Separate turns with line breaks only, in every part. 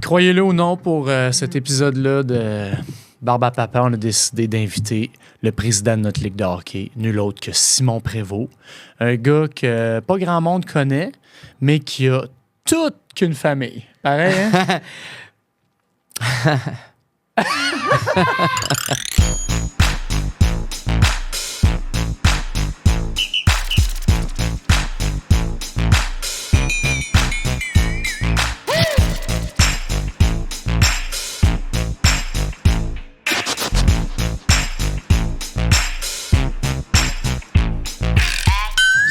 Croyez-le ou non, pour cet épisode-là de Barbe à Papa, on a décidé d'inviter le président de notre ligue de hockey, nul autre que Simon Prévost. Un gars que pas grand monde connaît, mais qui a toute qu'une famille. Pareil, hein?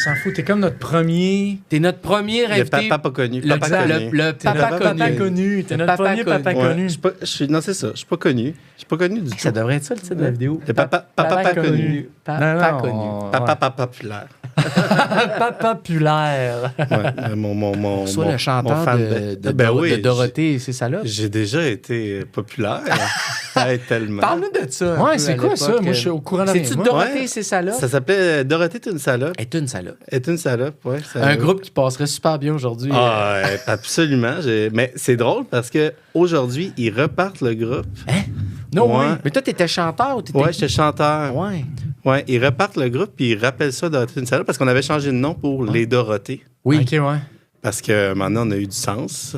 S'en fout, t'es comme notre premier...
T'es notre premier
Le
invité.
papa pas connu.
Le
Papa connu.
le papa connu.
T'es notre premier papa
Ouais,
connu.
non, c'est ça. Je suis pas connu. Je suis pas connu du tout.
Ça devrait être ça le titre de la vidéo.
Le papa pas connu.
Papa
Non,
connu.
Papa pas populaire.
Papa populaire.
Ouais, mon
Soit le chanteur
fan
de Dorothée et ses salopes.
J'ai déjà été populaire. Ouais, tellement.
Parle-nous de ça. un
Ouais,
peu
c'est
à
quoi ça?
l'époque.
Moi, je suis au courant de rien.
C'est-tu
Moi.
Dorothée
Ouais.
et ses salopes?
Ça s'appelait Dorothée est une salope.
Est une salope.
Est une salope, ouais.
Un groupe qui passerait super bien aujourd'hui.
Ah, ouais, absolument. Mais c'est drôle parce que aujourd'hui, ils repartent le groupe.
Non,
Ouais.
oui.
Mais toi, t'étais chanteur ou t'étais...
Ouais, j'étais chanteur.
Ouais.
Ouais, ils repartent le groupe puis ils rappellent ça Dorothée est une salope parce qu'on avait changé de nom pour les Dorothées.
Oui.
OK, ouais.
Parce que maintenant, on a eu du sens.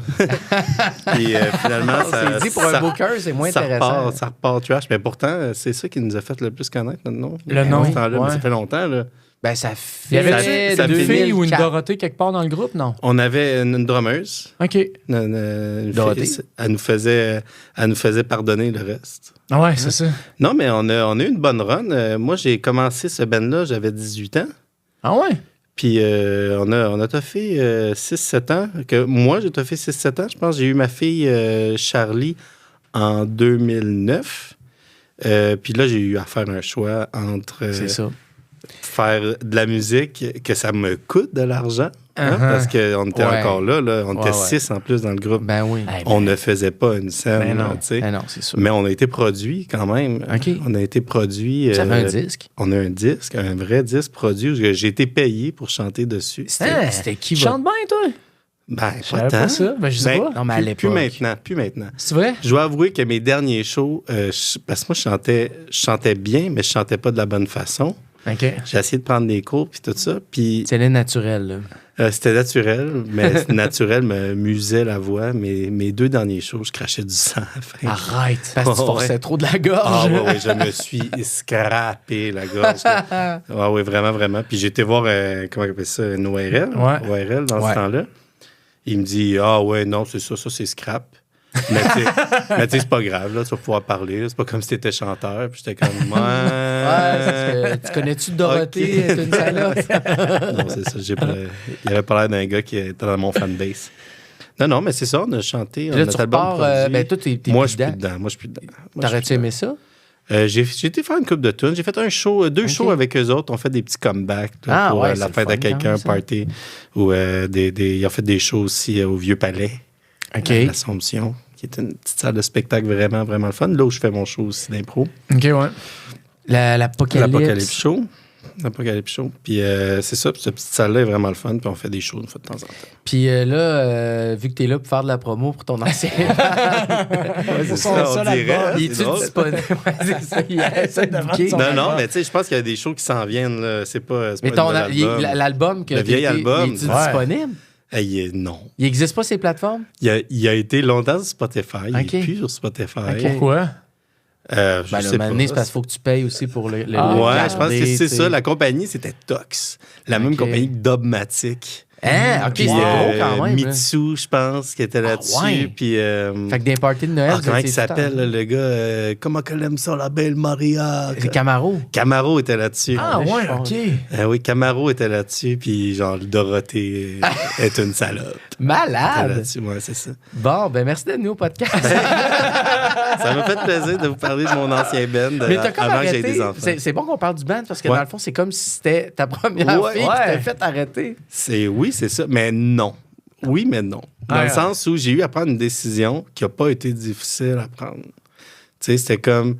Puis finalement, ça.
C'est dit pour un booker, c'est moins intéressant.
Ça repart trash. Mais pourtant, c'est ça qui nous a fait le plus connaître, notre nom.
Le nom,
Ce temps-là,
ouais.
mais ça fait longtemps, là.
Ben, ça
Il y
fait...
avait
ça
une
fait
fille ou une
2004.
Dorothée quelque part dans le groupe, non?
On avait une drummeuse.
OK.
Une
Dorothée.
fille, elle nous faisait pardonner le reste.
Ah ouais, c'est ça.
Non, mais on a eu une bonne run. Moi, j'ai commencé ce band-là, j'avais 18 ans.
Ah ouais?
Puis on a toffé 6-7 ans. Moi, j'ai toffé 6-7 ans. Je pense que j'ai eu ma fille Charlie en 2009. Puis là, j'ai eu à faire un choix entre
C'est ça.
faire de la musique, que ça me coûte de l'argent, hein,
Uh-huh.
parce qu'on était
Ouais.
encore là. On était
Ouais,
6 en plus dans le groupe.
Ben oui.
On ne faisait pas une scène,
Ben non.
tu sais.
Ben non, c'est sûr.
Mais on a été produit quand même.
OK.
On a été produit.
Ça fait un disque.
On a un disque, un vrai disque produit où j'ai été payé pour chanter dessus.
C'était qui
Tu
va...
chantes bien, toi?
Ben,
Je
pas
savais
tant.
pas ça. Ben, je sais
Ben,
pas.
Non, mais à
plus
l'époque.
maintenant.
C'est vrai?
Je dois avouer que mes derniers shows, parce que moi, je chantais bien, mais je chantais pas de la bonne façon.
OK.
J'ai essayé de prendre des cours, puis tout ça. Puis
C'est le naturel, là.
c'était naturel, mais naturel me musait la voix. Mes 2 derniers shows, je crachais du sang à la fin.
Arrête.
Parce que tu
Ouais.
forçais trop de la gorge.
Ah oui, je me suis scrappé la gorge. Ah oui, vraiment, vraiment. Puis j'ai été voir, comment on appelle ça, une ORL.
Ouais.
ORL dans
Ouais.
ce temps-là. Il me dit, ah ouais, non, c'est ça c'est scrap. Mais tu sais, c'est pas grave, là, tu vas pouvoir parler. là. C'est pas comme si t'étais chanteur. Puis j'étais comme,
Ouais, c'est que tu connais-tu Dorothée?
Ok.
T'es une salope.
Non, c'est ça. Il avait pas l'air d'un gars qui était dans mon fanbase. Non, mais c'est ça, on a chanté.
Puis là,
notre
tu
album
repars...
produit.
ben, toi, t'es
Moi,
plus
je suis plus
dedans.
dedans. Moi, je suis plus dedans.
T'aurais-tu aimé ça?
J'ai été faire une coupe de tunes. J'ai fait un show, 2 shows avec eux autres. On fait des petits comebacks là,
Ah,
pour
ouais,
la
c'est
fête
le
à
fun,
quelqu'un,
quand même, ça.
party. Ou ils ont fait des shows aussi au Vieux Palais,
OK.
à l'Assomption, qui est une petite salle de spectacle vraiment, vraiment le fun. Là où je fais mon show aussi d'impro.
OK, ouais.
L'Apocalypse Show. L'Apocalypse Show. Puis c'est ça, puis cette petite salle-là est vraiment le fun. Puis on fait des shows une fois de temps en temps.
Puis là, vu que t'es là pour faire de la promo pour ton ancien...
Ouais, c'est ça, on dirait.
Il
C'est
est-tu
drôle.
disponible? Ouais, c'est ça. Il essaie de booker.
Non, mais tu sais, je pense qu'il y a des shows qui s'en viennent. Là. C'est pas
Mais
un
ton,
nouvel album.
l'album que
Le vieil album.
il est-tu
Ouais.
disponible?
Hey, non.
Il n'existe pas ces plateformes?
Il a été longtemps sur Spotify. Il
Ok.
n'est plus sur Spotify.
Ok.
Pourquoi?
Je
Ben,
sais
là,
pas.
maintenant, c'est parce qu'il faut que tu payes aussi pour le
Ouais,
garder,
je pense que c'est
tu sais.
ça. La compagnie, c'était Tox. La même
Ok.
compagnie que Dubmatic.
Hein? OK, c'est
Puis,
gros quand même. hein.
Mitsu, je pense, qui était là-dessus.
ouais.
Puis,
Fait que des parties de Noël,
comment
c'est
il
tout
s'appelle,
le temps.
le gars? Comment qu'elle aime ça, la belle Maria?
C'est Camaro.
Camaro était là-dessus.
Ah
je
ouais,
pense.
OK.
Oui, Camaro était là-dessus. Puis, genre, Dorothée est une salope. Était
Malade!
là-dessus, ouais, c'est ça.
Bon, ben merci d'être venu au podcast.
Ça m'a fait plaisir de vous parler de mon ancien band
Mais t'as comme
avant que j'aie
arrêté.
des enfants.
C'est bon qu'on parle du band parce que
Ouais.
dans le fond, c'est comme si c'était ta première
Ouais.
fille qui
Ouais.
t'a fait arrêter.
Oui, c'est ça. Mais non. Oui, mais non. Dans
Ouais.
le sens où j'ai eu à prendre une décision qui n'a pas été difficile à prendre. Tu sais, c'était comme,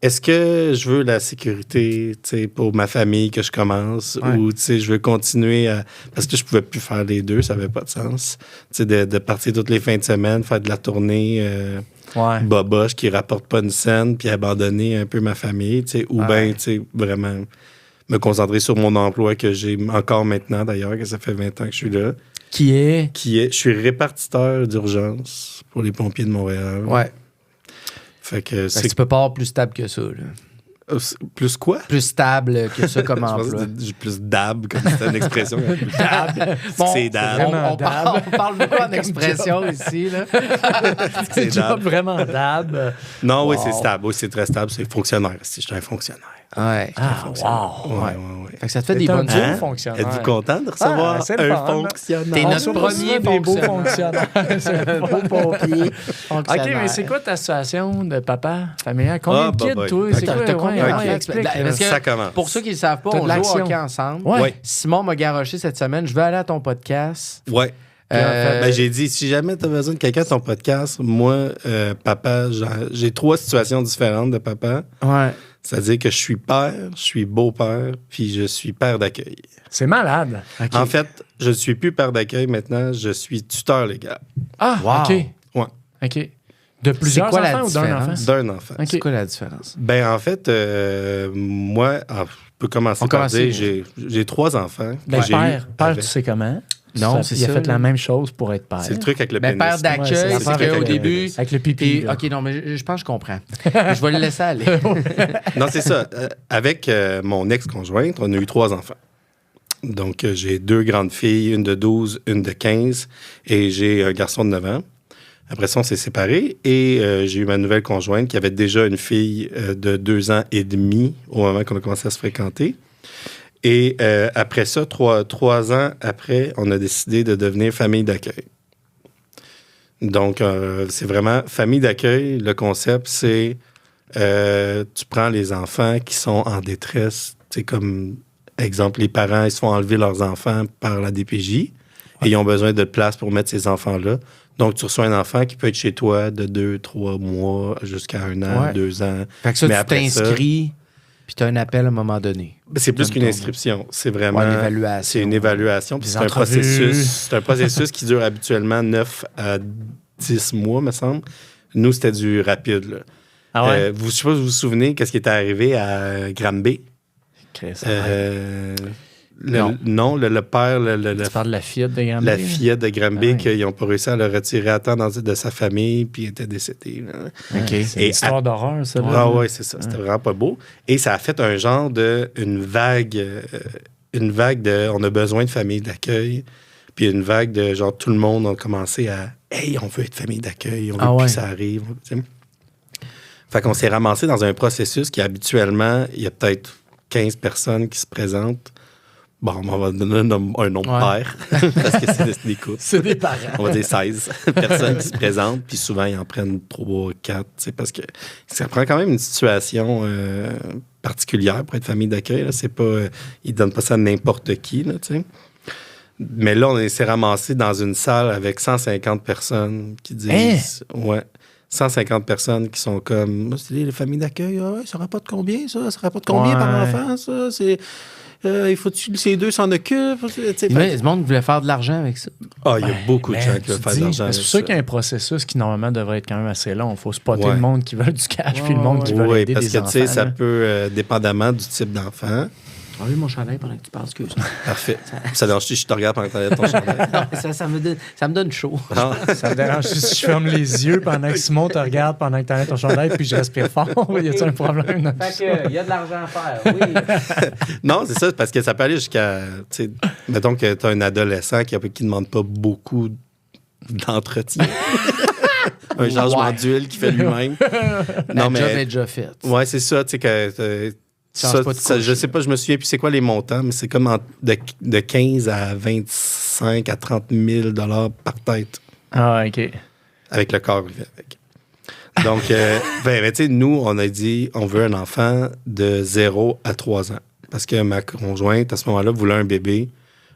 est-ce que je veux la sécurité, tu sais, pour ma famille que je commence ou, tu sais, je veux continuer à... Parce que je pouvais plus faire les deux, ça n'avait pas de sens. Tu sais, de partir toutes les fins de semaine, faire de la tournée boboche qui rapporte pas une scène puis abandonner un peu ma famille, tu sais, ou bien, tu sais, vraiment me concentrer sur mon emploi que j'ai encore maintenant, d'ailleurs, que ça fait 20 ans que je suis là.
Qui est?
Je suis répartiteur d'urgence pour les pompiers de Montréal.
Ouais.
Fait que
tu peux pas avoir plus stable que ça, là.
Plus quoi?
Plus stable que ça comme emploi.
J'ai plus dab, comme c'est une expression. Dab. C'est dab.
On parle beaucoup en expression ici, là.
C'est job vraiment dab.
Non, oui, c'est stable. Oui, c'est très stable. C'est fonctionnaire. Si je suis un fonctionnaire.
Ouais.
Ouais.
Fait que ça te fait des bonnes choses.
Fonctionnaire.
Êtes-vous content de recevoir un fonctionnaire?
T'es notre premier
beau fonctionnaire.
C'est un beau pompier.
OK, mais c'est quoi ta situation de papa familial? Combien de kids, toi? C'est quoi?
T'as combien?
Explique.
Parce que
ça commence.
pour ceux qui ne le savent pas, on joue au hockey ensemble.
Ouais.
Simon m'a garoché cette semaine. Je vais aller à ton podcast.
Ouais. J'ai dit, si jamais tu as besoin de quelqu'un à ton podcast, moi, papa, j'ai 3 situations différentes de papa.
Ouais.
C'est-à-dire que je suis père, je suis beau-père, puis je suis père d'accueil.
C'est malade.
Okay. En fait, je ne suis plus père d'accueil maintenant, je suis tuteur légal.
Ah,
wow.
OK.
Ouais.
OK. De plusieurs enfants ou d'un enfant?
D'un enfant.
Okay. C'est quoi la différence?
Ben, en fait, moi, je peux commencer par dire, j'ai 3 enfants.
Ben, père, tu sais comment?
Non, c'est ça.
Il a fait la même chose pour être père.
C'est le truc avec le
pénis. Père d'accueil, c'est qu'au début...
Avec le pipi.
OK, non, mais je pense que je comprends. Je vais le laisser aller.
Non, c'est ça. Avec mon ex-conjointe, on a eu 3 enfants. Donc, j'ai 2 grandes filles, une de 12, une de 15, et j'ai un garçon de 9 ans. Après ça, on s'est séparés et j'ai eu ma nouvelle conjointe qui avait déjà une fille de 2 ans et demi au moment qu'on a commencé à se fréquenter. Et après ça, 3 ans après, on a décidé de devenir famille d'accueil. Donc, c'est vraiment famille d'accueil. Le concept, c'est tu prends les enfants qui sont en détresse. C'est comme, exemple, les parents, ils se font enlever leurs enfants par la DPJ et ils ont besoin de place pour mettre ces enfants-là. Donc, tu reçois un enfant qui peut être chez toi de 2-3 mois jusqu'à 1 an, 2 ans.
Fait que ça, tu t'inscris... Puis tu as un appel à un moment donné.
C'est plus qu'une inscription. C'est vraiment...
une évaluation.
C'est une évaluation. Puis c'est un processus qui dure habituellement 9 à 10 mois, me semble. Nous, c'était du rapide. Là.
Ah ouais?
Je ne sais pas si vous vous souvenez qu'est-ce qui était arrivé à Granby. Non, le père...
Tu parles de la fillette de Granby?
La fillette de Granby, qu'ils n'ont pas réussi à le retirer à temps de sa famille, puis il était décédé. Là.
Okay. C'est une histoire d'horreur, ça.
Ah oui, c'est ça. C'était vraiment pas beau. Et ça a fait un genre de... Une vague de... On a besoin de famille d'accueil. Puis une vague de genre tout le monde a commencé à... Hey, on veut être famille d'accueil. On veut plus que ça arrive. T'sais. Fait qu'on s'est ramassé dans un processus qui, habituellement, il y a peut-être 15 personnes qui se présentent. Bon, on va donner un nom de père, parce que c'est des couples.
C'est des parents.
On va dire 16 personnes qui se présentent, puis souvent, ils en prennent 3, 4, parce que ça prend quand même une situation particulière pour être famille d'accueil. Là. C'est pas, ils donnent pas ça à n'importe qui, là, tu sais. Mais là, on s'est ramassé dans une salle avec 150 personnes qui disent... Ouais. 150 personnes qui sont comme... C'est les familles d'accueil, ça rapporte combien, ça? Ça rapporte combien par enfant, ça? C'est... il faut-tu ces 2 s'en occupent?
Il y a du monde qui voulait faire de l'argent avec ça.
Ah, il y a beaucoup de gens qui veulent faire de l'argent avec ça.
C'est sûr qu'il y a un processus qui, normalement, devrait être quand même assez long. Il faut spotter le monde qui veut du cash puis le monde qui veut aider des enfants.
Parce que, tu sais, ça peut, dépendamment du type d'enfant...
Enlève mon chandail pendant que tu parles, excuse.
Parfait. Ça dérange si je te regarde pendant que tu enlèves ton chandail?
Non, ça me donne chaud.
Ça me dérange si je ferme les yeux pendant que Simon te regarde pendant que tu enlèves ton chandail puis je respire fort. Y a-t-il un problème?
Fait que, y a de l'argent à faire, oui.
Non, c'est ça, parce que ça peut aller jusqu'à... Mettons que tu as un adolescent qui ne demande pas beaucoup d'entretien. Un changement d'huile qu'il fait lui-même.
Non, mais... Le job est déjà fait.
Ouais, c'est ça, tu sais, que... je sais pas, je me souviens plus c'est quoi les montants, mais c'est comme de 15 à 25 à 30 000 $ par tête.
Ah, OK.
Avec le corps avec. Donc, tu sais, nous, on a dit, on veut un enfant de 0 à 3 ans. Parce que ma conjointe, à ce moment-là, voulait un bébé.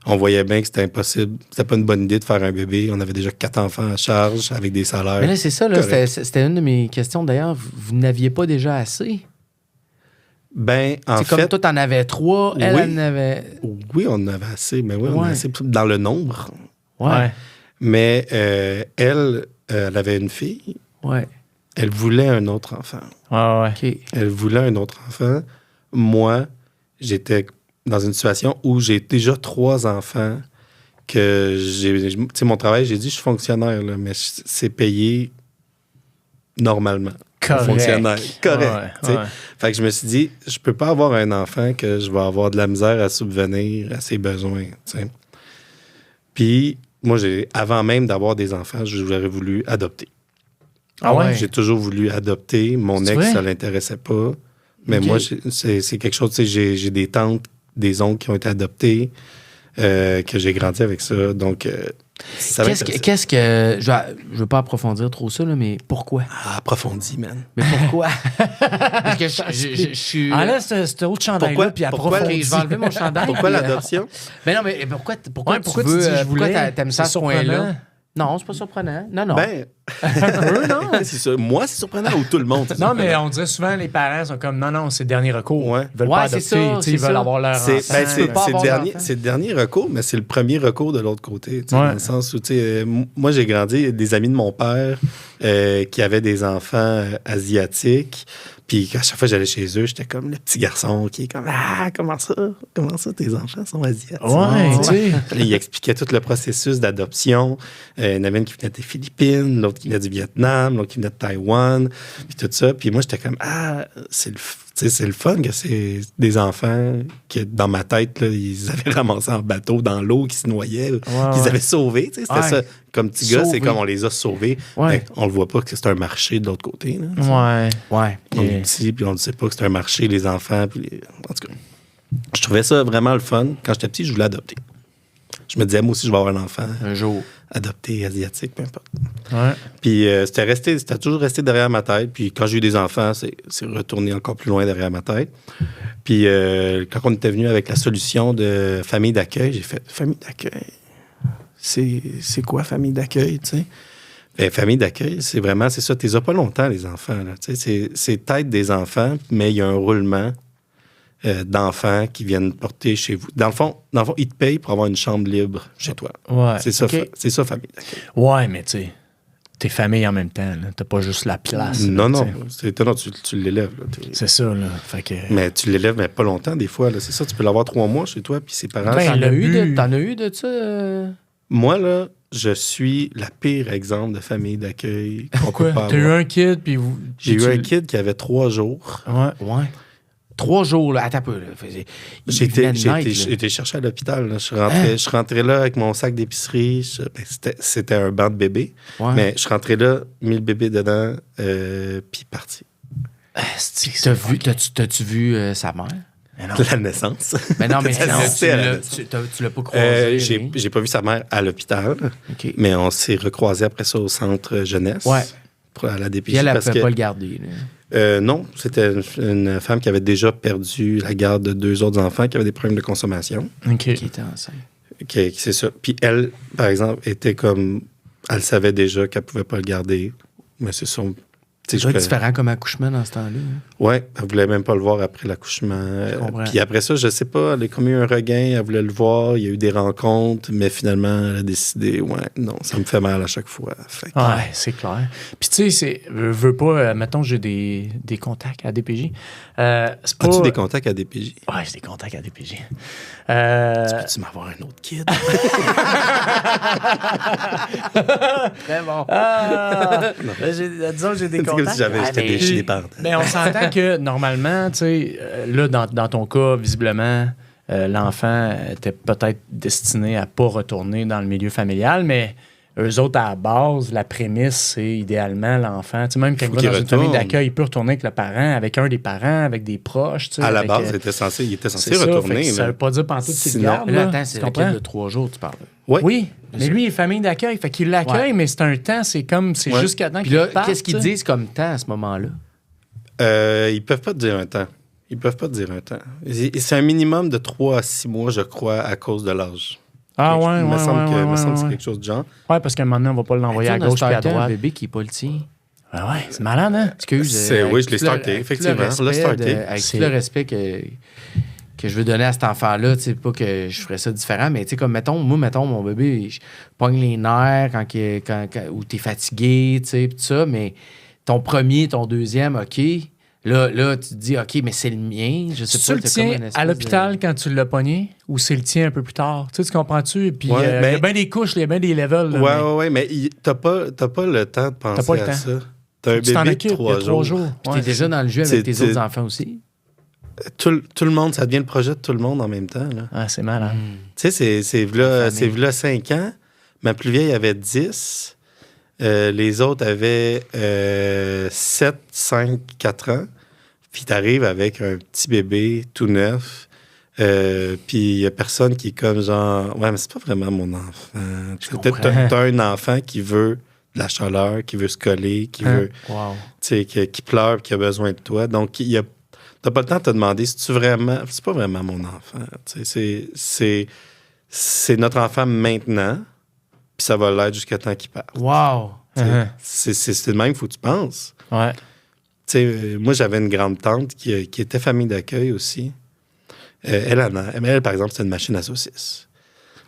On voyait bien que c'était impossible. C'était pas une bonne idée de faire un bébé. On avait déjà 4 enfants à charge avec des salaires.
Mais là, c'est ça, là, c'était une de mes questions. D'ailleurs, vous n'aviez pas déjà assez?
Ben, en
C'est
fait...
comme toi, t'en avais 3, elle,
Oui.
elle en avait...
Oui, on en avait assez. Mais oui, on en
Ouais.
avait assez dans le nombre.
Ouais.
Mais elle avait une fille.
Ouais.
Elle voulait un autre enfant.
Ouais.
OK.
Elle voulait un autre enfant. Moi, j'étais dans une situation où j'ai déjà 3 enfants que j'ai... Tu sais, mon travail, j'ai dit, je suis fonctionnaire, là, mais c'est payé normalement.
Correct.
Fonctionnaire. Correct.
Ouais,
tu sais.
ouais.
Fait que je me suis dit, je peux pas avoir un enfant que je vais avoir de la misère à subvenir à ses besoins. Tu sais. Puis, moi, avant même d'avoir des enfants, j'aurais voulu adopter.
Ah ouais?
J'ai toujours voulu adopter. Mon
C'est
ex,
vrai?
ça l'intéressait pas. Mais
Ok.
moi, c'est quelque chose, tu sais, j'ai des tantes, des oncles qui ont été adoptés, que j'ai grandi avec ça. Donc, ça m'intéressait.
Qu'est-ce que... Je veux pas approfondir trop ça, là, mais pourquoi?
Approfondi, man.
Mais pourquoi? Parce que je suis...
Enlève ce autre chandail-là, puis
pourquoi
Ok,
approfondis.
je vais enlever mon chandail.
Pourquoi
puis,
l'adoption?
Mais non, mais pourquoi
Ouais,
tu
pourquoi
veux...
tu dis je
pourquoi
voulais?
t'aimes ça à
C'est
ce point-là?
surprenant.
Non, c'est pas surprenant. Non.
Ben,
Un peu, non?
c'est ça. Moi, c'est surprenant ou tout le monde? c'est
Non, mais
surprenant?
on dirait souvent, les parents sont comme, non, c'est le dernier recours.
Ouais.
Ils veulent
Ouais,
pas
c'est
adopter,
ça,
tu sais, ils
c'est
veulent
ça.
avoir leur
C'est
enfant.
tu peux pas avoir d'enfant.
c'est le dernier recours, mais c'est le premier recours de l'autre côté. Tu sais,
Ouais.
Dans le sens où, tu sais, moi, j'ai grandi, des amis de mon père qui avaient des enfants asiatiques. Puis à chaque fois que j'allais chez eux, j'étais comme le petit garçon qui est comme ah, comment ça? Comment ça, tes enfants sont asiatiques?
Ouais, tu sais.
Puis là, il expliquait tout le processus d'adoption. Il y en avait une qui venait des Philippines, l'autre qui venait du Vietnam, l'autre qui venait de Taïwan, puis tout ça. Puis moi, j'étais comme ah, c'est le fun que c'est des enfants que dans ma tête, là, ils avaient ramassé en bateau dans l'eau, qui se noyaient, qu'ils avaient sauvés. Tu sais, c'était
Ouais.
ça. Comme petit gars, c'est
Sauvés.
comme on les a sauvés.
Ouais.
Mais on le voit pas que c'est un marché de l'autre côté. Là, tu sais.
Ouais.
On
Et-
est petit, puis on ne sait pas que c'est un marché, les enfants. Puis en tout cas, je trouvais ça vraiment le fun. Quand j'étais petit, je voulais adopter. Je me disais, moi aussi, je vais avoir un enfant
Un jour.
adopté, asiatique, peu importe.
Ouais.
Puis c'était toujours resté derrière ma tête. Puis quand j'ai eu des enfants, c'est retourné encore plus loin derrière ma tête. Puis quand on était venu avec la solution de famille d'accueil, j'ai fait famille d'accueil. C'est quoi famille d'accueil, tu sais? Ben, famille d'accueil, c'est vraiment, c'est ça, t'es pas longtemps, les enfants. Là. Tu sais, c'est tête des enfants, mais il y a un roulement d'enfants qui viennent porter chez vous. Dans le fond, ils te payent pour avoir une chambre libre chez toi.
Ouais.
C'est ça,
ok.
c'est ça, famille d'accueil.
Ouais, mais tu sais, t'es famille en même temps. Là. T'as pas juste la place.
Non,
là,
non,
tu sais.
non, tu l'élèves. Là,
C'est ça, là. Fait que...
mais tu l'élèves, mais pas longtemps, des fois. Là. C'est ça, tu peux l'avoir 3 mois chez toi, puis ses parents...
Ben, le
T'en
but-
as eu de ça?
Moi, là, je suis la pire exemple de famille d'accueil qu'on peut
Quoi?
pas
T'as eu
avoir.
un kid, puis vous...
J'ai eu
tu-
un kid qui avait 3 jours.
Ouais.
Ouais. 3 jours, là. Attends un peu, là.
J'ai
venait de naître, là.
été cherché à l'hôpital. Là. Je suis rentré là avec mon sac d'épicerie. C'était un banc de bébé.
Ouais.
Mais je suis rentré là, mis le bébé dedans, puis parti.
T'as-tu vu sa mère?
Mais non.
La naissance.
Mais non, mais
T'as assisté à la naissance.
tu l'as pas croisé.
J'ai pas vu sa mère à l'hôpital,
OK.
mais on s'est recroisés après ça au centre jeunesse.
Ouais.
À la DPJ.
Puis elle
parce
pouvait
que,
pas le garder. Là.
non, c'était une femme qui avait déjà perdu la garde de 2 autres enfants qui avaient des problèmes de consommation.
OK.
Qui était enceinte.
C'est ça. Puis elle, par exemple, était comme... Elle savait déjà qu'elle pouvait pas le garder. Mais c'est son...
C'est différent comme accouchement dans ce temps-là. Hein.
Ouais, elle voulait même pas le voir après l'accouchement.
comprends.
Puis après ça, je sais pas, elle a comme eu un regain, elle voulait le voir, il y a eu des rencontres, mais finalement, elle a décidé, ouais, non, ça me fait mal à chaque fois. Fait que-
Ouais, c'est clair. Puis tu sais, veux pas, mettons, j'ai des contacts à DPJ. C'est pas...
As-tu des contacts à DPJ?
Ouais, j'ai des contacts à DPJ.
Peux-tu m'avoir un autre kid?
Très bon.
Disons que j'ai des
C'est comme
contacts.
si j'étais
mais-
déchiré par...
Ben, on s'entend que normalement, tu sais, là, dans ton cas, visiblement, l'enfant était peut-être destiné à pas retourner dans le milieu familial, mais eux autres, à la base, la prémisse, c'est idéalement l'enfant. Tu sais, même quand il
Faut
va
qu'il
dans une famille
retourne.
d'accueil, il peut retourner avec le parent, avec un des parents, avec des proches. Tu sais,
À la
avec,
base, il était censé
c'est ça,
retourner.
fait que ça
là.
veut pas dire pantoute qu'il le
Sinon-
garde.
Là,
Là,
attends,
tu
c'est le
comprends?
kid de 3 jours, tu parles.
Ouais.
Oui, mais lui, il est famille d'accueil. Fait qu'il l'accueille,
Ouais.
mais c'est un temps, c'est comme, c'est
Ouais.
jusqu'à temps
Puis
qu'il
là,
parte,
qu'est-ce qu'ils
tu sais.
disent comme temps à ce moment-là?
Ils peuvent pas te dire un temps. Ils peuvent pas te dire un temps. C'est un minimum de 3 à 6 mois, je crois, à cause de l'âge.
Ah ouais,
Il
ouais,
me semble que
ouais,
me semble que c'est
ouais.
quelque chose de genre.
Ouais, parce qu'à un moment donné, on va pas l'envoyer à gauche puis à droite.
un bébé qui est pas le tien.
Ben ouais, c'est malade, hein?
Excuse.
Oui, je l'ai starté, effectivement. Je l'ai starté.
Avec tout le respect que je veux donner à cet enfant-là, tu sais, pas que je ferais ça différent, mais tu sais, comme, mettons, mon bébé, je pogne les nerfs où t'es fatigué, tu sais, pis tout ça, mais ton premier, ton deuxième, OK. Là, tu te dis, OK, mais c'est le mien. Je sais
Tu
pas.
le tiens à l'hôpital quand tu l'as pogné ou c'est le tien un peu plus tard? Tu comprends-tu? Puis il y a bien des couches, il y a bien des levels. Là,
ouais, mais t'as pas le temps de penser
pas le
à
temps.
ça. T'as un bébé de 3 jours.
Tu es déjà dans le jeu avec tes autres enfants aussi?
Tout le monde, ça devient le projet de tout le monde en même temps. Là.
Ah, c'est malade.
Tu sais, c'est v'là 5 ans. Ma plus vieille avait 10. Les autres avaient 7, 5, 4 ans. Puis t'arrives avec un petit bébé tout neuf. Puis il y a personne qui est comme genre... Ouais, mais c'est pas vraiment mon enfant. Peut-être t'as un enfant qui veut de la chaleur, qui veut se coller, qui veut...
Wow.
Tu sais, qui pleure, qui a besoin de toi. Donc, t'as pas le temps de te demander si tu vraiment... C'est pas vraiment mon enfant. Tu sais, c'est notre enfant maintenant, puis ça va l'être jusqu'à temps qu'il parte.
Wow!
C'est le même, il faut que tu penses.
Ouais.
Tu sais, moi, j'avais une grande tante qui était famille d'accueil aussi. Elle, par exemple, c'est une machine à saucisses.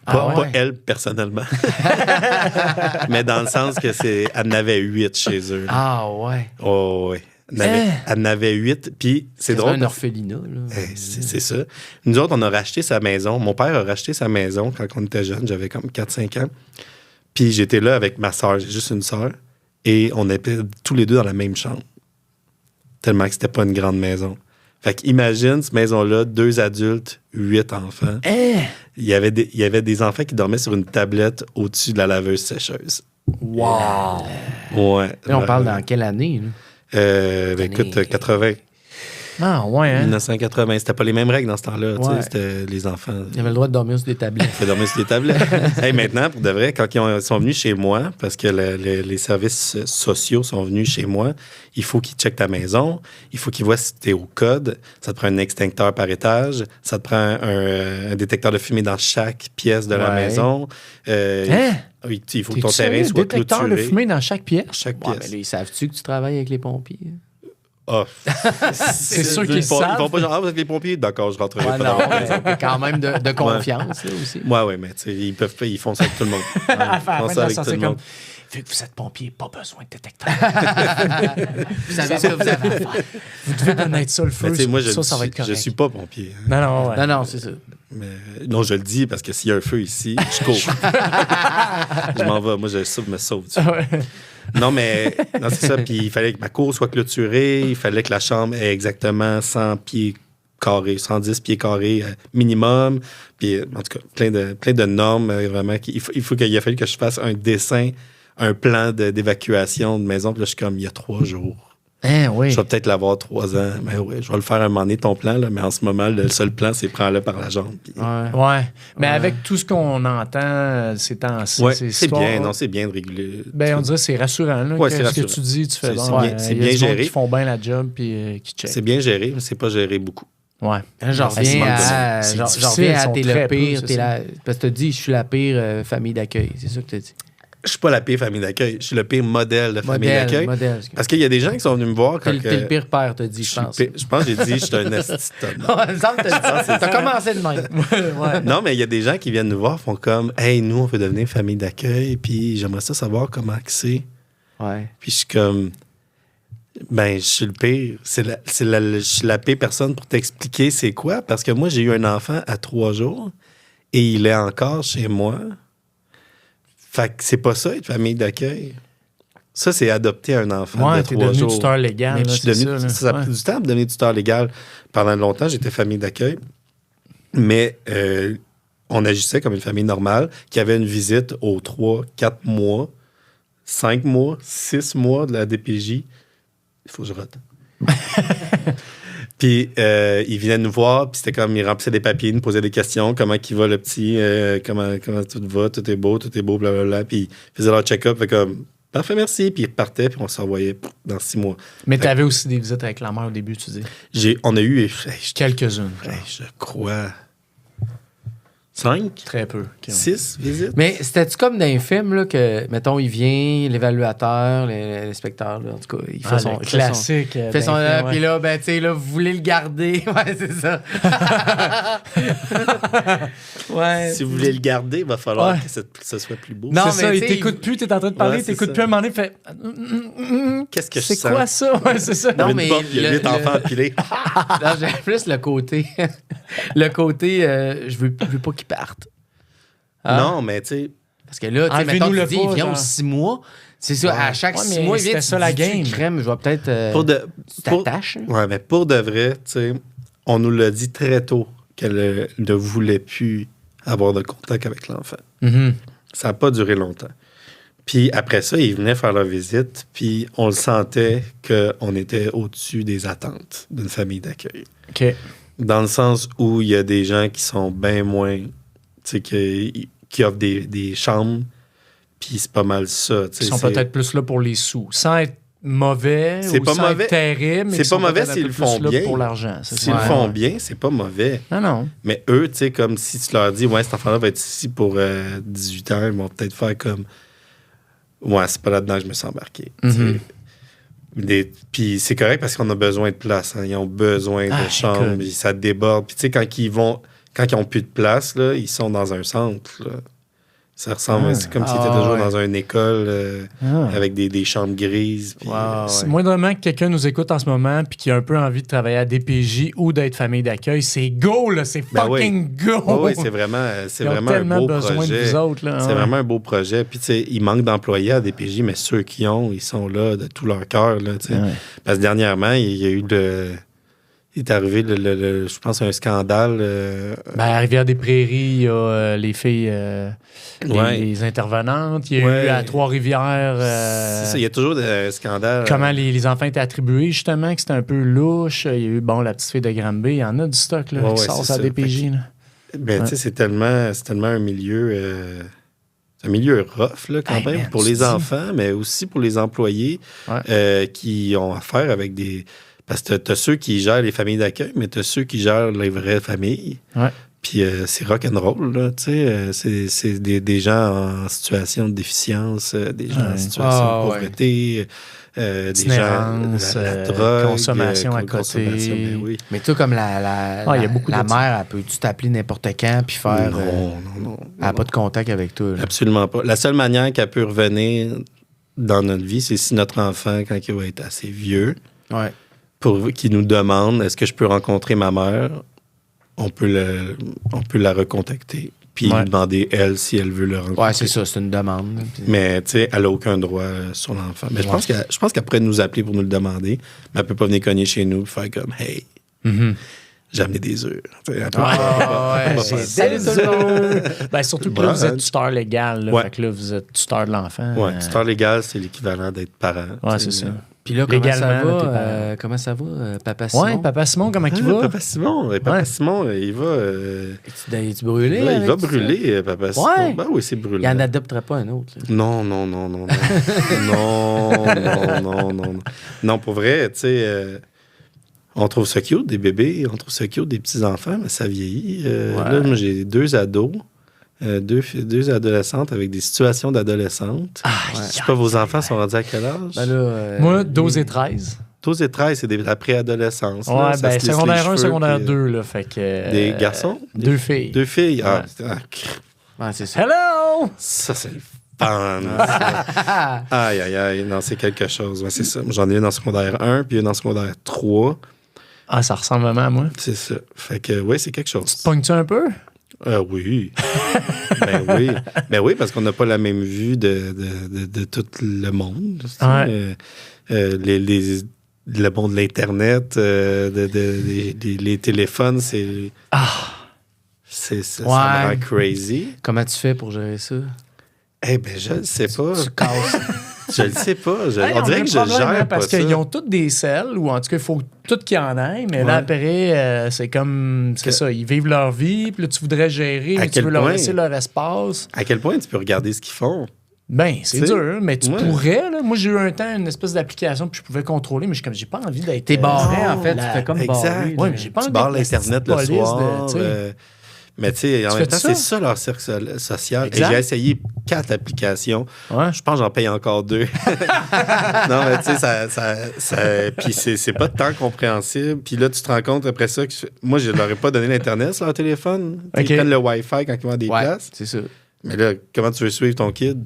Pas elle, personnellement. Mais dans le sens que elle en avait 8 chez eux. Là.
Ah ouais.
Oh, ouais. Elle en avait 8. Puis c'est drôle.
C'est un orphelinat, là.
C'est ça. Nous autres, on a racheté sa maison. Mon père a racheté sa maison quand on était jeunes. J'avais comme 4-5 ans. Puis j'étais là avec ma soeur. J'ai juste une soeur. Et on était tous les deux dans la même chambre. Tellement que c'était pas une grande maison. Fait qu'imagine, cette maison-là, 2 adultes, 8 enfants. Il y avait des enfants qui dormaient sur une tablette au-dessus de la laveuse sécheuse.
Wow!
Ouais.
Là, on parle dans quelle année, là?
Écoute, 80.
Ah, ouais, hein?
1980. C'était pas les mêmes règles dans ce temps-là.
Ouais.
C'était les enfants.
Ils avaient le droit de dormir sur des tablettes.
Ils dormir sur des tablettes. Hey, maintenant, pour de vrai, quand ils sont venus chez moi, parce que les services sociaux sont venus chez moi, il faut qu'ils checkent ta maison, il faut qu'ils voient si tu es au code, ça te prend un extincteur par étage, ça te prend un détecteur de fumée dans chaque pièce de la maison. Oui, il faut que ton terrain soit clôturé.
Détecteur de fumée dans chaque pièce?
Chaque
Ouais,
pièce.
mais là, ils savent-tu que tu travailles avec les pompiers?
Ah,
c'est sûr qu'ils
Ils
savent.
font pas genre, vous êtes les pompiers? D'accord, je rentrerai
Ouais,
pas
non,
dans la maison.
mais quand même de confiance, là, aussi.
Ouais, mais tu sais, ils font ça avec tout le monde. Ils font ça avec tout le monde.
Vu que vous êtes pompier, pas besoin de détecteur.
Vous savez ce que vous avez à faire.
Vous devez connaître ça, le feu.
Mais tu sais, moi,
ça va être
je
correct.
suis pas pompier.
Non, ouais.
Non, c'est ça.
Mais, non, je le dis parce que s'il y a un feu ici, je cours. Je m'en vais. Moi, je me sauve.
Ouais.
Non, c'est ça. Puis il fallait que ma cour soit clôturée. Il fallait que la chambre ait exactement 100 pieds carrés, 110 pieds carrés minimum. Puis, en tout cas, plein de normes. Vraiment, il a fallu que je fasse un dessin, un plan d'évacuation de maison. Puis là, je suis comme, il y a 3 jours.
Oui.
Je vais peut-être l'avoir 3 ans. Mais oui, je vais le faire un moment donné, ton plan. Là, mais en ce moment, le seul plan, c'est prends-le par la jambe. Puis...
Ouais. Mais avec tout ce qu'on entend ces temps-ci,
c'est bien. Non, c'est bien de réguler.
Ben, on dirait que c'est rassurant. Là,
c'est
ce que
rassurant.
tu dis, tu fais
c'est bien géré.
Qui font bien la job puis qui checkent.
C'est bien géré, mais c'est pas géré beaucoup.
Ouais.
J'en reviens à t'es le pire. Parce que tu as dit, je suis la pire famille d'accueil. C'est ça que tu as dit.
Je suis pas la pire famille d'accueil. Je suis le pire modèle de famille d'accueil. Parce qu'il y a des gens qui sont venus me voir quand...
T'es le pire père, t'as dit, je pense.
Je pense que j'ai dit, je suis un esti de
T'as commencé de même.
Ouais. Non, mais il y a des gens qui viennent nous voir, font comme, hey, nous, on veut devenir famille d'accueil, puis j'aimerais ça savoir comment c'est.
Ouais.
Puis je suis comme, ben, je suis le pire. Je suis la pire personne pour t'expliquer c'est quoi, parce que moi, j'ai eu un enfant à 3 jours et il est encore chez moi. Fait que c'est pas ça, être famille d'accueil. Ça, c'est adopter un enfant de 3 jours.
t'es devenu tuteur légal.
Là, ça a pris du temps de devenir tuteur légal. Pendant longtemps, j'étais famille d'accueil. Mais on agissait comme une famille normale qui avait une visite aux 3, 4 mois, 5 mois, 6 mois de la DPJ. Il faut que je rote. Puis, il venait nous voir, puis c'était comme, il remplissait des papiers, il nous posait des questions, comment il va le petit, comment tout va, tout est beau, blablabla. Puis, il faisait leur check-up, fait comme, parfait, merci. Puis, il repartait, puis on se revoyait dans 6 mois.
Mais tu avais aussi des visites avec la mère au début, tu dis?
On a eu...
Quelques-unes.
Je crois... 5?
Très peu.
6 visites?
Mais c'était-tu comme dans les films, là, que, mettons, il vient, l'évaluateur, l'inspecteur, là, en tout cas, il fait son...
classique.
Il fait son... Puis là, ben, tu sais, là, vous voulez le garder. Ouais, c'est ça. Ouais.
Si vous voulez le garder, il va falloir que ça soit plus beau.
Non,
c'est ça,
mais
il
tu sais,
t'écoute plus, t'es en train de parler,
Ouais,
il t'écoute
c'est
plus à un moment donné, il fait...
Qu'est-ce que je
C'est
sens?
quoi ça? Ouais, c'est ça.
Non,
Une
mais
porte, il y a 8 enfants empilés.
Là, j'ai plus le côté... le côté, je veux pas qu'il parte. Ah.
Non, mais tu sais...
Parce que là, tu sais, mettons,
Enlevez-nous-le
tu dis, il
pas,
vient
genre.
aux 6 mois. C'est ça, à chaque
Ouais,
6
mais
mois, il vient,
c'était ça, la game.
Crème, je vais peut-être... tu t'attaches.
Ouais, mais pour de vrai, tu sais, on nous l'a dit très tôt qu'elle ne voulait plus avoir de contact avec l'enfant.
Mm-hmm.
Ça n'a pas duré longtemps. Puis après ça, ils venaient faire leur visite, puis on le sentait qu'on était au-dessus des attentes d'une famille d'accueil.
OK.
Dans le sens où il y a des gens qui sont bien moins... Tu sais, qui offrent des chambres, puis c'est pas mal ça.
Ils sont peut-être plus là pour les sous. Sans être mauvais
C'est
ou
pas
sans
mauvais.
être terrible, mais
C'est
ils sont
pas mauvais
peut-être un
s'ils
peu
le
plus
font
là
bien.
pour l'argent. C'est
S'ils
ça.
le font bien, c'est pas mauvais.
Non.
Mais eux, tu sais, comme si tu leur dis, ouais, cet enfant-là va être ici pour 18 ans, ils vont peut-être faire comme, ouais, c'est pas là-dedans que je me suis embarqué.
Mhm.
Puis c'est correct parce qu'on a besoin de place. Hein. Ils ont besoin de chambres,
écoute.
puis ça déborde. Puis tu sais, quand ils ont plus de place, là, ils sont dans un centre. Là. Ça ressemble, c'est comme s'ils étaient toujours dans une école avec des chambres grises. Puis,
C'est moindrement que quelqu'un nous écoute en ce moment puis qui a un peu envie de travailler à DPJ ou d'être famille d'accueil, c'est go, là, c'est fucking go!
Oui, c'est vraiment
Ils ont
un
tellement
beau
besoin
projet.
de vous autres. Là,
C'est vraiment un beau projet. Puis, tu sais, il manque d'employés à DPJ, mais ceux qui ont, ils sont là de tout leur cœur. Là, tu sais.
Ouais.
Parce que dernièrement, il y a eu il est arrivé, je pense, un scandale.
Ben, à Rivière-des-Prairies, il y a les filles, les intervenantes. Il y a eu à Trois-Rivières...
c'est ça, il y a toujours des scandales.
Comment les enfants étaient attribués, justement, que c'était un peu louche. Il y a eu, la petite fille de Granby. Il y en a du stock là, qui sort à DPJ. Là.
Ben, tu sais, c'est tellement un milieu... un milieu rough, là, quand même, pour les enfants, mais aussi pour les employés qui ont affaire avec des... Parce que t'as ceux qui gèrent les familles d'accueil, mais t'as ceux qui gèrent les vraies familles.
Ouais.
Puis c'est rock'n'roll, là, tu sais. C'est des gens en situation de déficience, des gens en situation de pauvreté, des gens... La drogue,
consommation à côté.
Consommation, ben oui.
Mais toi, comme la
il y a beaucoup
la
de
mère, elle peut-tu t'appeler n'importe quand puis faire...
Non.
Elle n'a pas de contact avec toi. Là.
Absolument pas. La seule manière qu'elle peut revenir dans notre vie, c'est si notre enfant, quand il va être assez vieux...
Ouais.
Qui nous demande est-ce que je peux rencontrer ma mère, on peut la recontacter. Puis lui demander, elle, si elle veut le rencontrer.
Ouais, c'est ça, c'est une demande. Puis...
Mais, tu sais, elle n'a aucun droit sur l'enfant. Mais je pense qu'elle pourrait nous appeler pour nous le demander, mais elle peut pas venir cogner chez nous et faire comme, hey, j'ai amené des œufs.
Salut tout le monde! Surtout que là, vous êtes tuteur légal. Là, fait que là, vous êtes tuteur de l'enfant.
Ouais, tuteur légal, c'est l'équivalent d'être parent.
Ouais, c'est ça.
Puis là, comment ça va, Papa Simon?
Ouais, Papa Simon, comment il va?
Papa Simon, il va...
Es-tu brûlé?
Il va brûler, Papa Simon.
Ouais.
Ben oui, c'est brûlé.
Il n'en adopterait pas un autre. Là.
Non. Non, pour vrai, tu sais, on trouve ça cute, des bébés, on trouve ça cute, des petits-enfants, mais ça vieillit. Là, moi, j'ai 2 ados. Deux adolescentes avec des situations d'adolescentes. Je sais pas, vos enfants sont rendus à quel âge?
Ben là,
moi, 12 et 13.
12 et 13, c'est la préadolescence.
Ouais,
là,
ben secondaire 1, secondaire 2, là, fait que...
Des garçons?
2 filles.
2 filles?
Ouais, c'est ça.
Hello!
Ça, c'est le fun. Aïe. Non, c'est quelque chose. Ouais, c'est ça. J'en ai une en secondaire 1, puis une en secondaire 3.
Ah, ça ressemble vraiment à moi.
C'est ça. Fait que, oui, c'est quelque chose.
Pognes-tu un peu?
Oui. Ben oui, parce qu'on n'a pas la même vue de tout le monde.
Ouais.
Le monde de l'Internet, les téléphones, c'est... Ça me rend crazy.
Comment tu fais pour gérer ça?
Eh bien, je le sais pas.
Tu casses.
Je le sais pas. On
a
dirait
un
que je
problème,
gère
parce
pas ça.
qu'ils ont toutes des selles, ou en tout cas, il faut tout qu'il y en ait, mais là, après, c'est comme... C'est ça, ils vivent leur vie, puis là, tu voudrais gérer, mais tu veux leur laisser leur espace.
À quel point tu peux regarder ce qu'ils font?
Ben, c'est dur, mais tu
Ouais.
pourrais. Là. Moi, j'ai eu un temps une espèce d'application puis je pouvais contrôler, mais j'ai pas envie d'être...
T'es barré, en fait. Tu fais comme
Exact.
barré.
Ouais, mais j'ai pas
Tu
envie
barres
d'être
l'Internet
la
le
petite police
soir.
tu sais.
Mais tu sais, en
Tu
même
fais
temps,
ça?
c'est ça leur cercle social.
Exact.
Et j'ai essayé 4 applications.
Ouais.
Je pense que j'en paye encore 2. Non, mais tu sais, puis c'est pas de temps compréhensible. Puis là, tu te rends compte après ça que moi, je leur ai pas donné l'Internet sur leur téléphone. Tu sais,
OK.
Ils prennent le Wi-Fi quand ils vont à des
Ouais,
places.
c'est ça.
Mais là, comment tu veux suivre ton kid?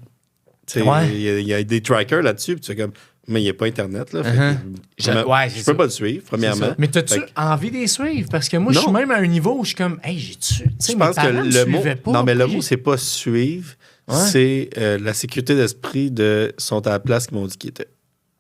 Tu sais,
Ouais.
il y a des trackers là-dessus. Puis tu fais comme, mais il n'y a pas Internet. Là, fait que,
Ouais, c'est
je
ça.
peux pas le suivre, premièrement.
Mais t'as-tu
Fait que-
envie de les suivre? Parce que moi, je suis
Non.
même à un niveau où je suis comme, hey, j'ai-tu. Tu sais,
Je
mes
pense que
parents me
le mot.
suivaient pas.
Non, mais le
Puis
mot, c'est pas suivre.
Ouais.
C'est la sécurité d'esprit de sont à la place qu'ils m'ont dit qu'ils étaient.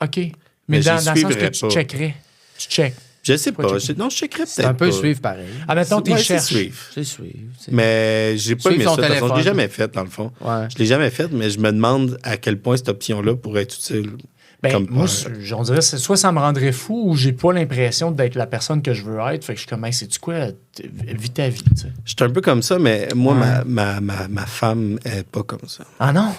OK. Mais
Mais
dans
j'y
le sens que
suivrais
tu
pas.
checkerais. Tu check.
Je sais
Pourquoi
pas.
checker?
Non, je checkerais peut-être.
C'est un peu
pas.
suivre pareil.
Ah, mettons, t'es
Ouais, c'est
cherches.
suivre.
C'est suivre.
Mais j'ai pas
Suivre
aimé
son
ça. De toute façon, je l'ai
téléphone.
jamais fait, dans le fond.
Ouais.
Je l'ai jamais fait, mais je me demande à quel point cette option-là pourrait être utile.
Ben,
Comme
moi,
pas-
on dirait, soit ça me rendrait fou ou j'ai pas l'impression d'être la personne que je veux être. Fait que je suis comme, hey, sais-tu quoi? Vis ta vie, tu sais.
Je suis un peu comme ça, mais moi,
Ouais.
ma femme est pas comme ça.
Ah non?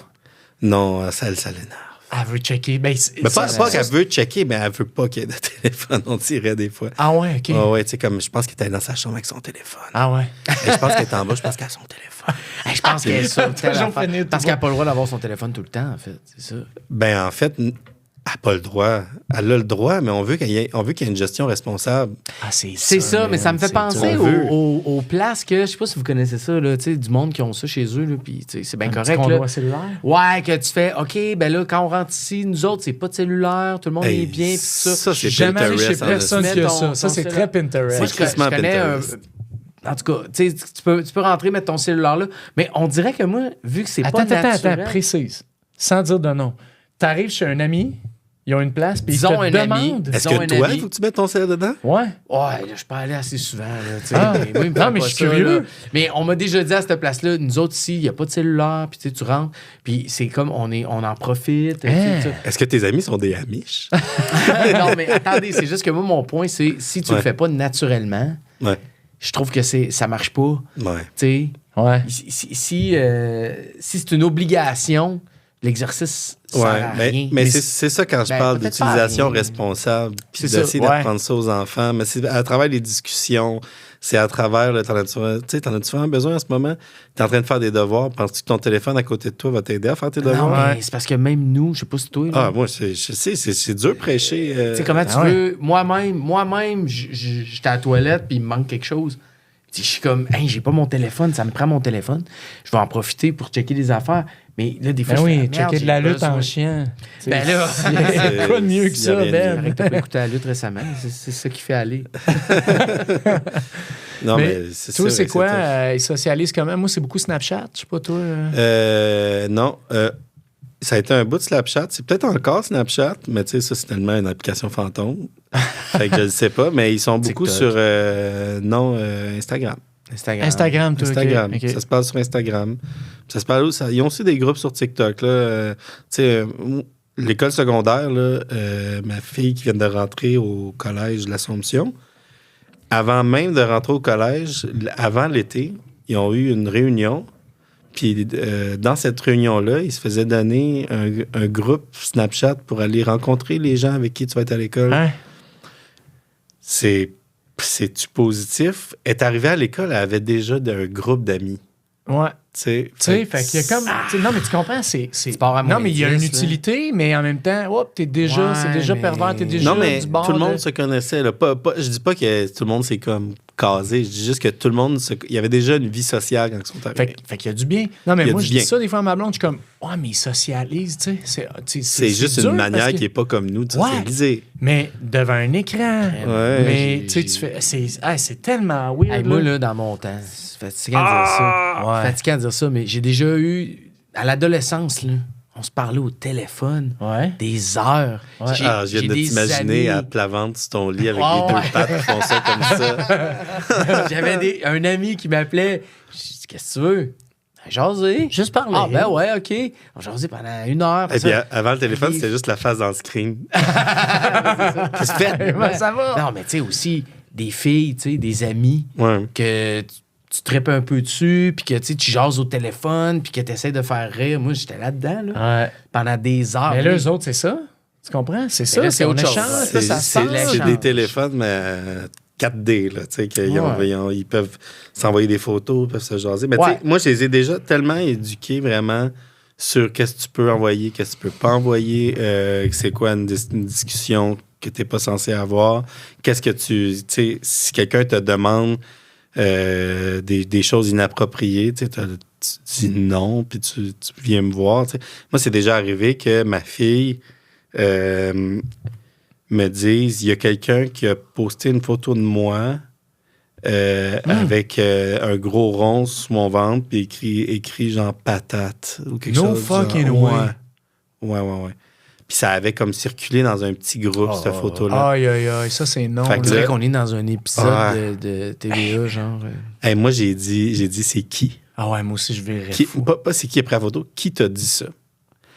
Non, ça l'énerve.
Elle veut checker. Ben,
Mais
ça,
pas qu'elle veut checker, mais elle veut pas qu'il y ait de téléphone, on dirait des fois.
Ah ouais, OK.
Ah ouais, tu sais, comme je pense qu'elle était dans sa chambre avec son téléphone.
Ah ouais.
Et je pense qu'elle est en bas, je pense qu'elle a son téléphone.
Hey, je pense qu'elle est ça.
Toujours finir tout
Parce qu'elle n'a pas le droit d'avoir son téléphone tout le temps, en fait. C'est ça.
Ben, en fait, elle n'a pas le droit. Elle a le droit, mais on veut qu'il y ait une gestion responsable.
Ah, c'est
Ça, mais ça me fait
c'est
penser
on veut.
aux places que, je sais pas si vous connaissez ça, là, tu sais, du monde qui ont ça chez eux, là, puis tu sais, c'est bien
un
correct.
petit
Là.
conduit cellulaire.
Ouais, que tu fais, OK, ben là, quand on rentre ici, nous autres, c'est pas de cellulaire, tout le monde
Hey,
est bien, puis tout ça.
ça,
Je suis
c'est
jamais allé chez
Pinterest, en
personne
esti.
qui a
Mets
ça.
ton-
Ça,
ton
c'est
cell-
très Pinterest.
Moi,
C'est crissement
je connais
Pinterest.
en tout cas, tu sais, tu peux rentrer, mettre ton cellulaire là, mais on dirait que moi, vu que c'est pas naturel...
précise. Sans dire de nom. T'arrives chez un ami, ils ont une place, puis ils
Disons
te
un ami.
demandent.
Est-ce
Disons
que
un
toi,
ami.
il faut que tu mettes ton cell dedans?
Ouais.
Ouais, là, je peux aller assez souvent. Là, tu sais.
Ah.
Mais moi, il me
Non,
fait
mais
pas
je suis
ça,
curieux.
là. Mais on m'a déjà dit à cette place-là, nous autres ici, il n'y a pas de cellulaire, puis tu sais, tu rentres, puis c'est comme on en profite. tu sais,
Hein?
tu sais.
Est-ce que tes amis sont des Amish?
Non, mais attendez, c'est juste que moi, mon point, c'est si tu le
Ouais.
fais pas naturellement,
Ouais.
je trouve que ça marche pas.
Ouais.
Tu sais,
Ouais.
si c'est une obligation, l'exercice sert à
Ouais,
rien.
mais c'est ça quand je
Ben,
parle
peut-être pas à
d'utilisation
rien.
responsable, puis
C'est ça,
d'essayer
ouais.
d'apprendre ça aux enfants. Mais c'est à travers les discussions, c'est à travers, t'en as-tu vraiment besoin en ce moment? T'es en train de faire des devoirs, penses-tu que ton téléphone à côté de toi va t'aider à faire tes
Non,
devoirs?
mais
Ouais.
c'est parce que même nous, je sais pas si toi, là,
Ah, moi, je sais, c'est dur prêcher.
tu sais, comment tu
Ah ouais.
veux. Moi-même, j'étais à la toilette, puis il me manque quelque chose. Puis je suis comme, hey, j'ai pas mon téléphone, ça me prend mon téléphone. Je vais en profiter pour checker des affaires. Mais là, des fois,
Ben
je fais,
oui,
ah, merde,
checker de
j'ai
la lutte
besoin.
en chien.
Ben là,
Il y a quoi de mieux que
s'il y a
ça,
rien de
Ben?
Arrête, t'as pas écouté la lutte récemment. C'est ça qui fait aller.
Non,
Mais
mais c'est
toi,
ça,
c'est quoi?
tough.
Ils socialisent comment? Moi, c'est beaucoup Snapchat. Je sais pas, toi.
Non. Ça a été un bout de Snapchat. C'est peut-être encore Snapchat, mais tu sais, ça, c'est tellement une application fantôme. Fait que je ne sais pas, mais ils sont beaucoup
TikTok.
sur Instagram.
Instagram.
toi. ok,
Instagram.
ok.
Ça se passe sur Instagram. Ça se passe où? Ils ont aussi des groupes sur TikTok. Là. Tu sais, l'école secondaire, là, ma fille qui vient de rentrer au collège de l'Assomption, avant même de rentrer au collège, avant l'été, ils ont eu une réunion. Puis dans cette réunion-là, ils se faisaient donner un groupe Snapchat pour aller rencontrer les gens avec qui tu vas être à l'école.
Hein?
C'est-tu positif? Elle est arrivée à l'école, elle avait déjà un groupe d'amis.
Ouais.
Tu sais,
Tu sais, fait qu'il y a comme. tu sais, non, mais tu comprends, c'est.
pars à
Non,
moins
mais il y a une
10, là.
utilité, mais en même temps, hop, c'est déjà
mais-
pervers, t'es déjà
non, mais
du bord.
tout le monde
de-
se connaissait. Là. Je dis pas que tout le monde s'est comme casé. Je dis juste que tout le monde... Il y avait déjà une vie sociale quand ils sont arrivés.
Fait qu'il y a du bien. Non, mais
Il y a
moi,
du
je dis
bien.
ça des fois à ma blonde, je suis comme, ouais, mais ils socialisent, tu sais.
C'est juste
dur
une
parce
manière
que-
qui est pas comme nous de
Ouais.
socialiser.
Mais devant un écran.
Ouais.
Mais tu sais, tu fais. C'est tellement weird.
Hey, moi, là, dans mon temps, c'est fatigant de dire ça.
Ouais.
Fatigant de dire ça, mais j'ai déjà eu, à l'adolescence, là, on se parlait au téléphone
Ouais.
des heures.
Ouais.
J'ai-
Je viens
j'ai
de
des
t'imaginer
amis-
à plat ventre sur ton lit avec
Ouais,
les
ouais.
deux pattes qui font ça comme ça.
J'avais un ami qui m'appelait. Je dis, qu'est-ce que tu veux? Jaser.
Juste parler.
Ah, ben ouais, OK. On jasait pendant 1 heure.
Et puis
ça-
avant le téléphone,
Puis-
c'était juste la face dans le screen. Qu'est-ce que tu fais?
Comment ça va?
Non, mais tu sais, aussi, des filles, tu sais, des amis
Ouais.
que tu tripes un peu dessus, puis que tu sais, tu jases au téléphone, puis que tu essaies de faire rire. Moi, j'étais là-dedans, là,
Ouais.
pendant des heures.
Mais là,
Oui.
eux autres, c'est ça? Tu comprends? C'est ça,
là, c'est
on
autre chose.
échange,
C'est
ça se passe.
c'est
l'échange.
des téléphones, mais 4D, là, tu sais, ils peuvent s'envoyer des photos, ils peuvent se jaser. Mais
Ouais.
tu sais, moi, je les ai déjà tellement éduqués vraiment sur qu'est-ce que tu peux envoyer, qu'est-ce que tu peux pas envoyer, c'est quoi une discussion que tu n'es pas censé avoir, qu'est-ce que tu sais, si quelqu'un te demande des choses inappropriées, tu dis non, puis tu viens me voir. Tu sais. Moi, c'est déjà arrivé que ma fille me dise, il y a quelqu'un qui a posté une photo de moi avec un gros rond sur mon ventre, puis écrit genre patate ou quelque chose.
No fucking
genre,
way.
Ouais. Puis ça avait comme circulé dans un petit groupe, cette photo-là.
Aïe, ça c'est non.
Fait que
On dirait
là-
qu'on est dans un épisode
Ouais.
de TVA, genre.
Hey, moi, j'ai dit c'est qui?
Ah ouais, moi aussi je verrais
Qui
fou.
pas c'est qui est prêt à la photo, qui t'a dit ça?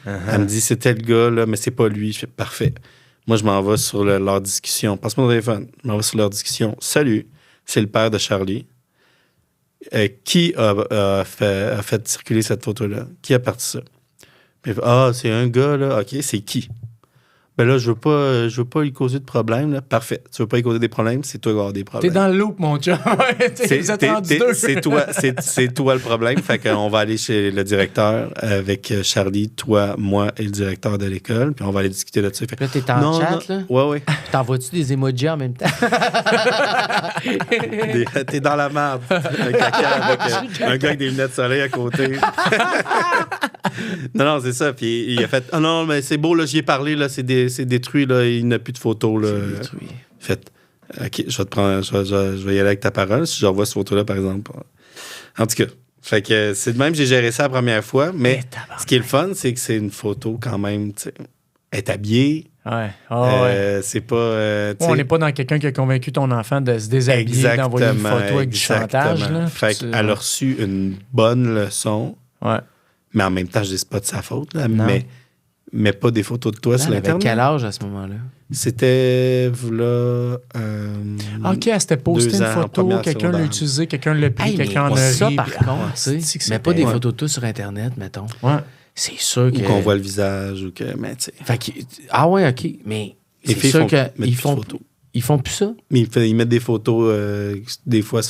Uh-huh.
Elle me dit, c'était le gars, là, mais c'est pas lui. Je fais, parfait. Moi, je m'en vais sur leur discussion. Passe-moi ton téléphone. Je m'en vais sur leur discussion. Salut, c'est le père de Charlie. Qui a fait circuler cette photo-là? Qui a parti ça? Puis, c'est un gars, là. OK, c'est qui? Ben là, je veux pas lui causer de problème, là. Parfait. Tu veux pas lui causer des problèmes, c'est toi qui vas avoir des
T'es
problèmes.
dans le loop, mon chum. Vous êtes rendus deux.
C'est toi le problème. Fait qu'on va aller chez le directeur avec Charlie, toi, moi et le directeur de l'école. Puis on va aller discuter là-dessus. Fait,
Puis là, t'es en chat, là.
Ouais.
T'envoies-tu des emojis en même temps?
T'es dans la merde. Un caca avec un gars avec des lunettes de soleil à côté. non, c'est ça. Puis il a fait, non, mais c'est beau, là, j'y ai parlé, là, c'est détruit, là, il n'a plus de photos, là.
C'est détruit.
Fait, OK, je vais te prendre, je vais y aller avec ta parole si j'envoie cette photo-là, par exemple. En tout cas, fait que c'est de même, j'ai géré ça la première fois, mais ce qui est le fun, c'est que c'est une photo quand même, tu sais, elle est habillée.
Ouais.
C'est pas.
On n'est pas dans quelqu'un qui a convaincu ton enfant de se déshabiller, d'envoyer une photo avec du chantage. Là,
fait qu'elle a reçu une bonne leçon,
Ouais.
mais en même temps, je dis c'est pas de sa faute, là,
Non.
mais pas des photos de toi sur
Elle avait
l'Internet.
quel âge à ce moment-là?
C'était là.
OK, elle s'était posté
2
une
ans, en
photo,
première
quelqu'un l'a
secondaire.
utilisé, quelqu'un l'a pris,
Hey,
quelqu'un en
mais
a
ça,
ri.
par
puis-
contre, tu sais,
c'est que
mais pas
c'était-
des
ouais.
photos de toi sur Internet, mettons.
Ouais.
C'est sûr
Ou
que...
qu'on voit le visage, ou que. Mais tu sais.
Fait que... Ah ouais, OK, mais
Les
c'est
filles
sûr
font,
qu'ils
mettent plus de
font...
photos.
Ils font plus ça?
Mais ils mettent des photos, des fois,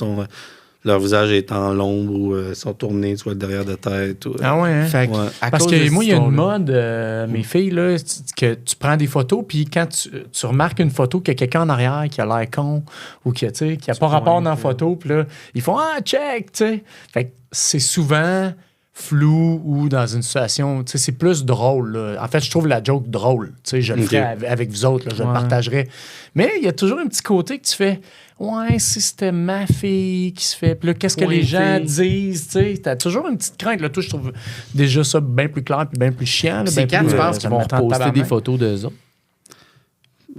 leur visage est en l'ombre ou sont tournés, soit derrière de tête. Ou,
Ah ouais, hein?
Fait que,
Ouais.
à
Parce
cause
que
de
moi, il y a
cette
une
histoire-là-
mode, mes filles, là, que tu prends des photos, puis quand tu remarques une photo qu'il y a quelqu'un en arrière qui a l'air con ou qui n'a pas rapport dans la photo, puis là, ils font « Ah, check! » tu sais. Fait que c'est souvent flou ou dans une situation, tu sais, c'est plus drôle. Là. En fait, je trouve la joke drôle. Tu sais, je le
Ok.
ferai avec vous autres, là, je le
Ouais.
partagerai. Mais il y a toujours un petit côté que tu fais « Ouais, si c'était ma fille qui se fait... » Puis là, qu'est-ce que
Oui,
les gens
fille.
disent, tu sais? T'as toujours une petite crainte. Là, toi, je trouve déjà ça bien plus clair puis bien plus chiant. là,
C'est
bien
quand
plus,
tu penses
ça
qu'ils
me
vont
met en
poster des
tabarnak.
photos d'eux autres?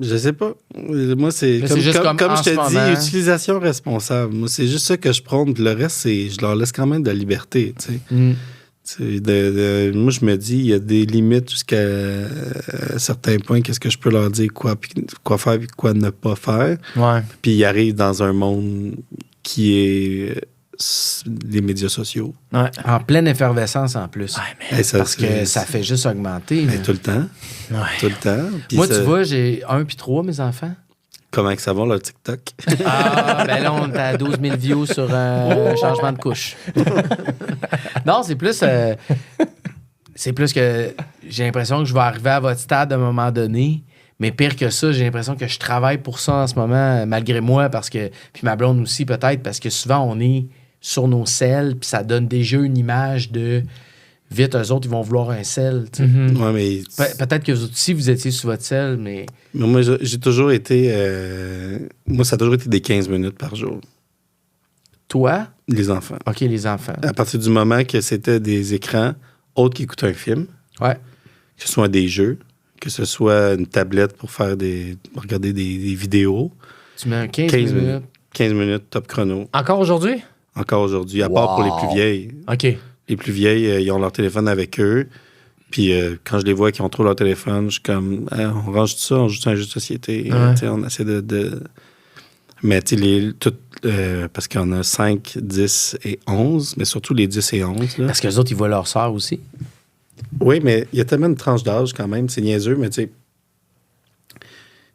Je sais pas. Moi, c'est
Mais
comme,
c'est juste
comme,
comme
comme
en
je te
ce
dis,
moment.
utilisation responsable. Moi, c'est juste ça que je prône. Puis le reste, je leur laisse quand même de la liberté. Tu sais. Tu sais, moi, je me dis, il y a des limites jusqu'à certains points. Qu'est-ce que je peux leur dire, quoi faire et quoi ne pas faire.
Ouais.
Puis ils arrivent dans un monde qui est les médias sociaux.
Ouais.
En pleine effervescence en plus.
Ouais, mais
Et ça,
Parce que
c'est-
ça fait juste augmenter.
mais
là.
tout le temps.
ouais.
Tout le temps. Puis
Moi,
ça-
tu vois, j'ai 1 puis 3, mes enfants.
Comment que ça va, leur TikTok?
Ah, ben là, on est à 12 000 views sur un changement de couche. Non, c'est plus que j'ai l'impression que je vais arriver à votre stade à un moment donné. Mais pire que ça, j'ai l'impression que je travaille pour ça en ce moment, malgré moi, parce que. Puis ma blonde aussi, peut-être, parce que souvent, on est sur nos selles, puis ça donne déjà une image de. Vite, eux autres, ils vont vouloir un sel. Tu sais.
Mhm.
Ouais, mais
Peut-être que vous aussi, vous étiez sur votre sel, mais.
mais moi, j'ai toujours été. Moi, ça a toujours été des 15 minutes par jour,
Toi,
les enfants.
OK, les enfants.
À partir du moment que c'était des écrans autres qu'écouter un film,
Ouais.
que ce soit des jeux, que ce soit une tablette pour regarder des vidéos,
Tu mets un 15
15
minutes.
minutes. 15 minutes, top chrono,
Encore aujourd'hui?
encore aujourd'hui, à part pour les plus vieilles.
OK.
Les plus vieilles, ils ont leur téléphone avec eux. Puis quand je les vois qui ont trop leur téléphone, je suis comme, on range tout ça, on joue un jeu de société.
Ouais.
Tu sais, on essaie de... Mais tu sais, parce qu'on a 5, 10 et 11, mais surtout les 10 et 11. Là.
Parce que les autres, ils voient leur sœur aussi.
Oui, mais il y a tellement de tranches d'âge quand même, c'est niaiseux, mais tu sais,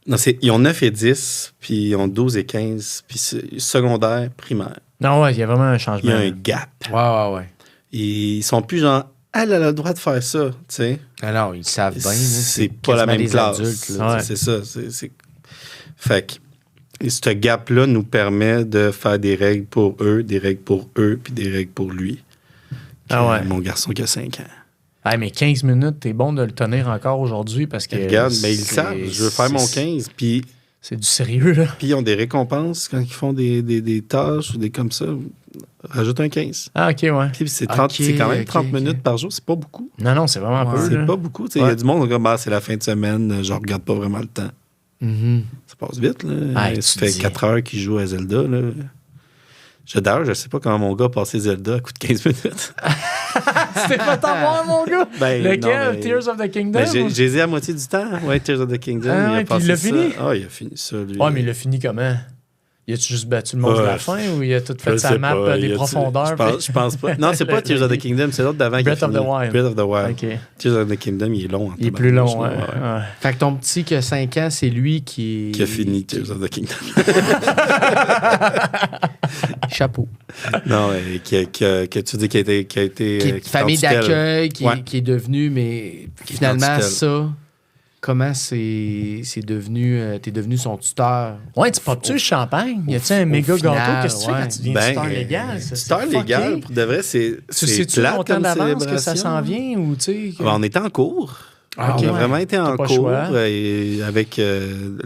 Non, ils ont 9 et 10, puis ils ont 12 et 15, puis secondaire, primaire.
Non, ouais, il y a vraiment un
Il y
changement.
a un gap.
Ouais.
Ils sont plus genre, elle a le droit de faire ça, tu sais.
Ah non, ils savent bien. là,
C'est pas la
quasiment
même
des
classe.
adultes, là.
Ouais.
C'est ça. Fait que et ce gap-là nous permet de faire des règles pour eux, puis des règles pour lui.
Ah ouais.
Mon garçon qui a 5 ans.
Ah, mais 15 minutes, t'es bon de le tenir encore aujourd'hui parce que.
Regarde, mais ils le savent. Je veux faire mon 15. Puis
C'est du sérieux, là.
ils ont des récompenses quand ils font des tâches ou des comme ça. Rajoute un 15.
Ah, OK, ouais.
Puis c'est
Ok,
c'est quand même 30
ok.
minutes par jour. C'est pas beaucoup.
Non, c'est vraiment
Ouais.
peu.
C'est
là.
pas beaucoup. Il y a du monde qui dit, bah, c'est la fin de semaine, je regarde pas vraiment le temps.
Mhm.
Ça passe vite, là.
Ouais,
Ça
tu
fait
dis.
4 heures qu'il joue à Zelda, là. D'ailleurs, je sais pas comment mon gars a passé Zelda à coup de 15 minutes.
Tu t'es fait avoir, mon gars?
Ben,
Lequel?
non, mais-
Tears of the Kingdom?
Ben, j'ai dit à moitié du temps. Ouais, Tears of the Kingdom.
Ah
il
ouais,
a
puis
passé
il l'a
ça.
fini?
Ah, il a fini ça, lui.
Ouais, mais il l'a fini comment? Il a-tu juste battu le monstre de la
Ouais.
fin ou il a tout
Je
fait sa
sais
map
pas, il
des
a-
profondeurs?
Je pense pas. Non, c'est pas Tears of the Kingdom, c'est l'autre d'avant qui a
Breath of
fini.
the Wild.
Breath of the Wild.
OK.
Tears of the Kingdom, il est long.
Il est plus long, ouais. Ouais.
Fait que ton petit qui a 5 ans, c'est lui qui...
Qui a fini Tears of the Kingdom.
Chapeau.
Non, que tu dis qui a été.
Qui est famille
tutelle.
d'accueil,
Ouais.
qui est devenu, mais
Qui est
finalement,
en tutelle.
ça, comment c'est devenu, t'es devenu son tuteur?
Ouais, tu popes-tu le champagne? Y a-tu un méga
final,
gâteau? Qu'est-ce que tu fais
ouais.
quand tu deviens
Ben,
tuteur légal? Ça,
tuteur
c'est
légal,
fucké.
pour de vrai, c'est.
Tu sais-tu
plate
longtemps
comme
d'avance que ça
célébration.
s'en vient ou tu sais? que-
Ben, on était en cours.
Ah,
on a
ouais.
vraiment été en
T'as pas le
cours
choix.
avec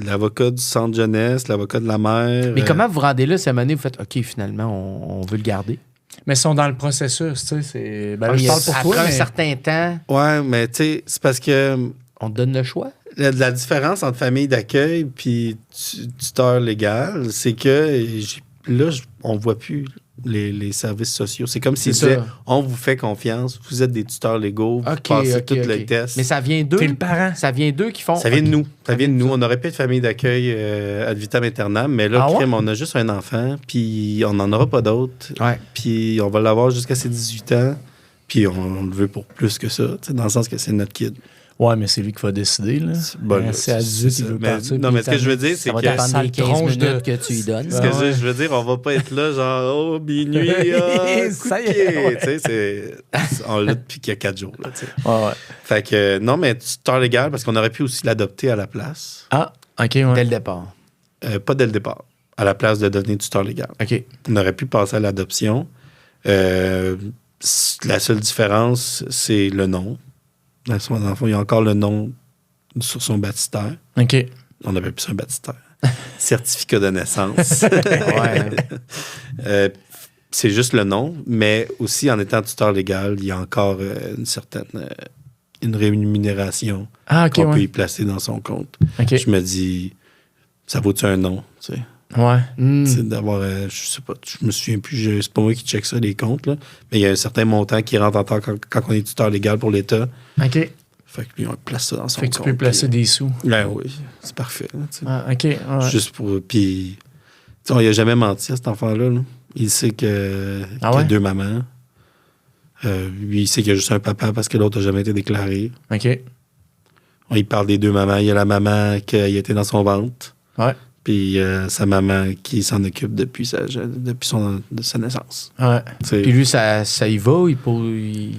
l'avocat du centre jeunesse, l'avocat de la mère.
Mais comment vous rendez là, cette année, vous faites, OK, finalement, on veut le garder?
Mais ils sont dans le processus, tu sais. C'est... Ben, là, je
Mais
parle pour
après
toi,
un
mais...
certain temps,
Ouais, mais tu sais, c'est parce que
on te donne le choix?
la différence entre famille d'accueil puis tuteur légal, c'est que on voit plus les services sociaux. C'est comme s'ils
C'est
disaient,
ça.
on vous fait confiance, vous êtes des tuteurs légaux, vous
OK,
passez
OK,
tous
OK.
les tests.
Mais ça vient d'eux?
T'es le parent.
Ça vient d'eux qui font...
Ça vient de
OK.
nous. Ça vient de nous. On aurait pu être famille d'accueil ad vitam aeternam, mais là,
Ah ouais?
crime, on a juste un enfant, puis on n'en aura pas d'autres.
Ouais.
Puis on va l'avoir jusqu'à ses 18 ans, puis on le veut pour plus que ça, tu sais, dans le sens que c'est notre kid.
Ouais, mais c'est lui qui va décider, là.
Bon, là,
C'est à 18,
c'est
il
ça.
veut
Mais-
partir.
non,
puis
mais ce que je veux dire, c'est
Ça va
que...
dépendre
sale
des 15
tronche de-
minutes que tu lui donnes.
Ce que
ouais.
je veux dire, on va pas être là genre, oh, minuit, coup
Ça
de
y est,
pied.
ouais.
Tu sais, on l'a depuis qu'il y a 4 jours. Là, tu sais.
Ouais, ouais.
Fait que, non, mais tuteur légal, parce qu'on aurait pu aussi l'adopter à la place.
Ah, OK, ouais.
Dès le départ.
Pas dès le départ, à la place de devenir tuteur légal.
OK.
On aurait pu passer à l'adoption. La seule différence, c'est le nom. Dans le fond, il y a encore le nom sur son baptistère.
OK.
On avait plus un baptistère. Certificat de naissance.
Ouais.
C'est juste le nom, mais aussi en étant tuteur légal, il y a encore une certaine une rémunération
Ah, OK,
qu'on peut
ouais.
y placer dans son compte.
OK.
Je me dis, ça vaut-tu un nom? Tu sais?
Ouais.
Hmm.
C'est d'avoir, je sais pas, je me souviens plus, c'est pas moi qui check ça, les comptes, là, mais il y a un certain montant qui rentre en tant quand on est tuteur légal pour l'État.
OK.
Fait que lui, on place ça dans son
Fait que
compte.
tu peux placer
puis,
des sous.
ben oui, c'est parfait. Là, tu sais.
Ah, OK. Ouais.
Juste pour. Puis, tu sais, on lui a jamais menti à cet enfant-là. Là. Il sait qu'il y a
ouais?
2 mamans. Lui, il sait qu'il y a juste un papa parce que l'autre n'a jamais été déclaré.
OK.
Il parle des 2 mamans. Il y a la maman qui a été dans son ventre.
Ouais.
Puis sa maman qui s'en occupe depuis sa naissance.
Ouais.
Tu sais.
Puis lui, ça y va?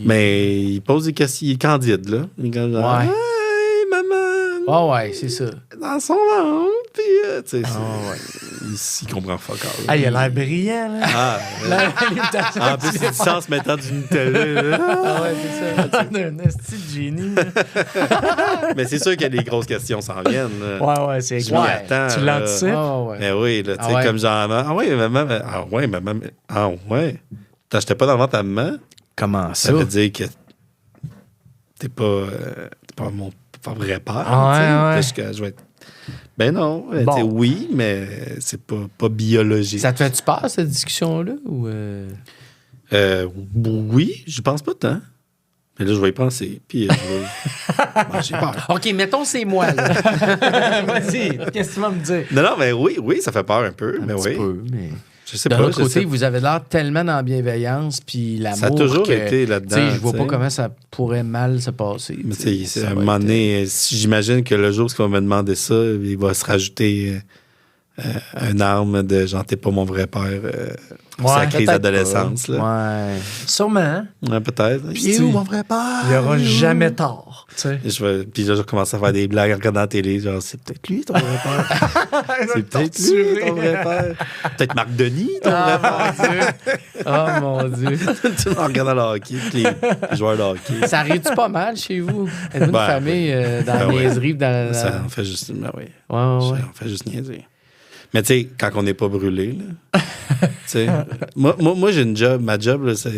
Mais il pose des questions. Il est candide, là. Il est comme genre,
Ouais.
hey, maman!
Ah ouais, c'est ça.
Dans son ventre. Puis, tu sais,
Ah ouais.
il comprend fuck all.
Ah, il a l'air brillant, là.
Ah,
L'imitation
en
que
plus,
tu
il
viens
dit
de
ça en se mettant du Nutella. là.
Ah ouais, c'est ça.
Un esti de génie. là.
Mais c'est sûr que les grosses questions s'en viennent. là.
Ouais, c'est
Je
clair.
m'y attends,
Tu
là.
l'anticipes?
Ah ouais.
Mais oui, là, tu sais,
Ah ouais.
comme genre, ah ouais, maman, ah ouais, maman, ah ouais. T'achetais pas dans le ventre à maman?
Comment
Ça
ça?
veut dire que t'es pas mon pas vrai père.
Ah ouais,
tu sais.
ouais.
Parce que je vais être. Ben non, tu sais,
Bon.
oui, mais c'est pas biologique.
Ça te fait-tu peur, cette discussion-là? Ou
Oui, je pense pas tant. Mais là, je vais y penser. Puis, ben, j'ai peur.
OK, mettons c'est moi, là.
Vas-y, qu'est-ce que tu vas me dire?
Non, mais oui, ça fait peur un peu.
Un
mais
petit
oui.
peu, mais...
Je sais
D'un
pas.
autre
je
côté,
sais-
vous avez l'air tellement dans la bienveillance puis l'amour.
Ça a toujours
que,
été
tu
là-dedans.
sais, je vois pas
tu sais.
comment ça pourrait mal se passer.
Mais
tu sais.
tu sais,
Ça
à un
va
moment
être-
donné, si j'imagine que le jour où il va me demander ça, il va se rajouter une arme de genre, t'es pas mon vrai père. C'est la crise
peut-être
d'adolescence.
pas.
Là.
Ouais.
Sûrement.
Ouais, peut-être.
Puis
Il est
tu-
où mon vrai père?
Il n'y aura
Il est où?
jamais tort. Tu sais.
Puis là, je commence à faire des blagues en regardant la télé. Genre, c'est peut-être lui ton vrai père. C'est peut-être lui ton vrai père. Peut-être Marc Denis ton vrai père.
Oh mon Dieu.
En regardant le hockey, puis les joueurs de hockey.
Ça arrive-tu pas mal chez vous? Êtes-vous une
Ben,
famille dans la
ben ouais.
niaiserie? Dans la...
Ça, on fait juste. Ben oui.
Ouais.
On fait juste niaiser. Mais tu sais, quand on n'est pas brûlé, là. Tu sais, moi j'ai une job. Ma job, là, c'est.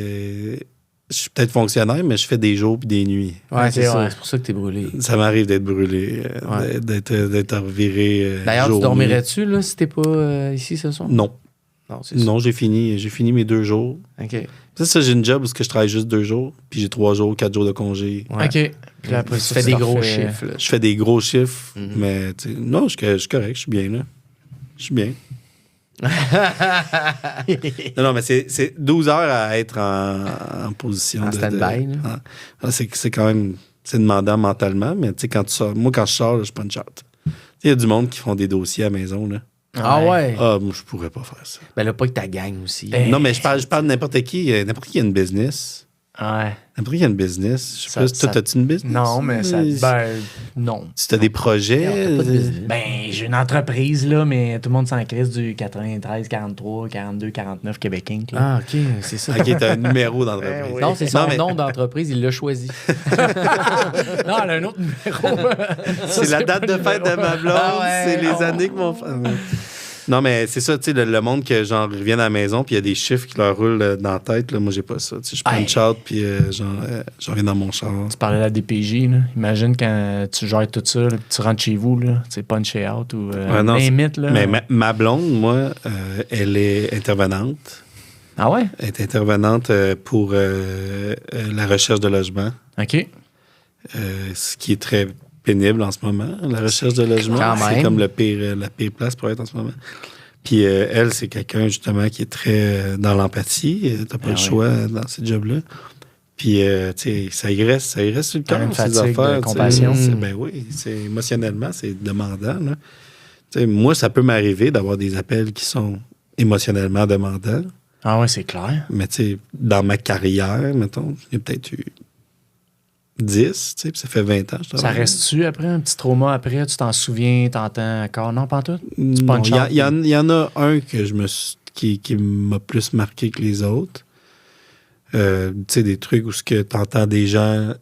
Je suis peut-être fonctionnaire, mais je fais des jours puis des nuits.
Ouais, c'est
Ok,
ça.
ouais.
C'est pour ça que t'es brûlé.
Ça m'arrive d'être brûlé,
Ouais.
d'être reviré.
D'ailleurs, tu
jour,
dormirais-tu là, si t'es pas ici ce soir?
nuit. Non.
Non, c'est ça.
Non, j'ai fini mes 2 jours.
OK.
C'est ça, j'ai une job où je travaille juste 2 jours, puis j'ai 3 jours, 4 jours de congé.
Ouais.
OK. Puis là, après
Tu
ça,
fais
tu
des
leur
gros
fais-
chiffres. Là.
Je fais des gros chiffres,
Mhm.
mais tu sais, non, je suis correct, je suis bien là. Je suis bien. Non, mais c'est 12 heures à être en position
En stand-by, là.
C'est quand même c'est demandant mentalement, mais tu sais, quand tu sors, moi, quand je sors, là, je punch out. Il y a du monde qui font des dossiers à la maison. Là.
Ah ouais?
Ah, moi, je pourrais pas faire ça.
Ben là, pas que ta gang aussi.
Ben,
Non, mais je parle de n'importe qui. N'importe qui a une business.
Ouais.
N'importe qui a une business. Je sais
Ça-
pas,
ça-
toi, as-tu une business?
Non, mais ça. Ben, non.
Si t'as des projets.
T'as pas de business.
Ben, j'ai une entreprise, là, mais tout le monde s'en crisse du 93, 43, 42, 49 Québec Inc. Là.
Ah, OK, c'est ça.
OK, t'as un numéro d'entreprise.
Ben oui.
Non, c'est son
Non, mais-
nom d'entreprise, il l'a choisi.
Non, elle a un autre numéro.
C'est la date de fête de ma blonde,
Ah ouais,
c'est les
on-
années que mon frère. Non, mais c'est ça, tu sais, le monde que, genre, ils reviennent à la maison, puis il y a des chiffres qui leur roulent dans la tête. Là, moi, j'ai pas ça. Tu sais, je prends une charte, puis j'en reviens dans mon char.
Tu parlais de la DPJ, là. Imagine quand tu gères tout ça, là, puis tu rentres chez vous, là, tu sais, punché out ou
Ouais, non,
limite, là.
Mais ma blonde, moi, elle est intervenante.
Ah ouais?
Elle est intervenante pour la recherche de logement,
OK.
ce qui est très pénible en ce moment, la recherche de logement.
Quand
C'est
même.
comme la pire place pour être en ce moment. Puis elle, c'est quelqu'un justement qui est très dans l'empathie. T'as pas
Ah
le
ouais.
choix dans ce job-là. Puis, tu sais, ça y reste sur le
T'as
cœur,
une
ces
fatigue de
affaires. tu sais.
compassion.
Ben oui, émotionnellement, c'est demandant. Là. Tu sais, moi, ça peut m'arriver d'avoir des appels qui sont émotionnellement demandants.
Ah ouais, c'est clair.
Mais tu sais, dans ma carrière, mettons, il y a peut-être eu 10, tu sais, puis ça fait 20 ans que je
Ça
travaille.
reste-tu après, un petit trauma après? Tu t'en souviens, t'entends encore? Non, pas en tout?
Non,
punch out,
il y en a un que qui m'a plus marqué que les autres. Tu sais, des trucs où tu entends des gens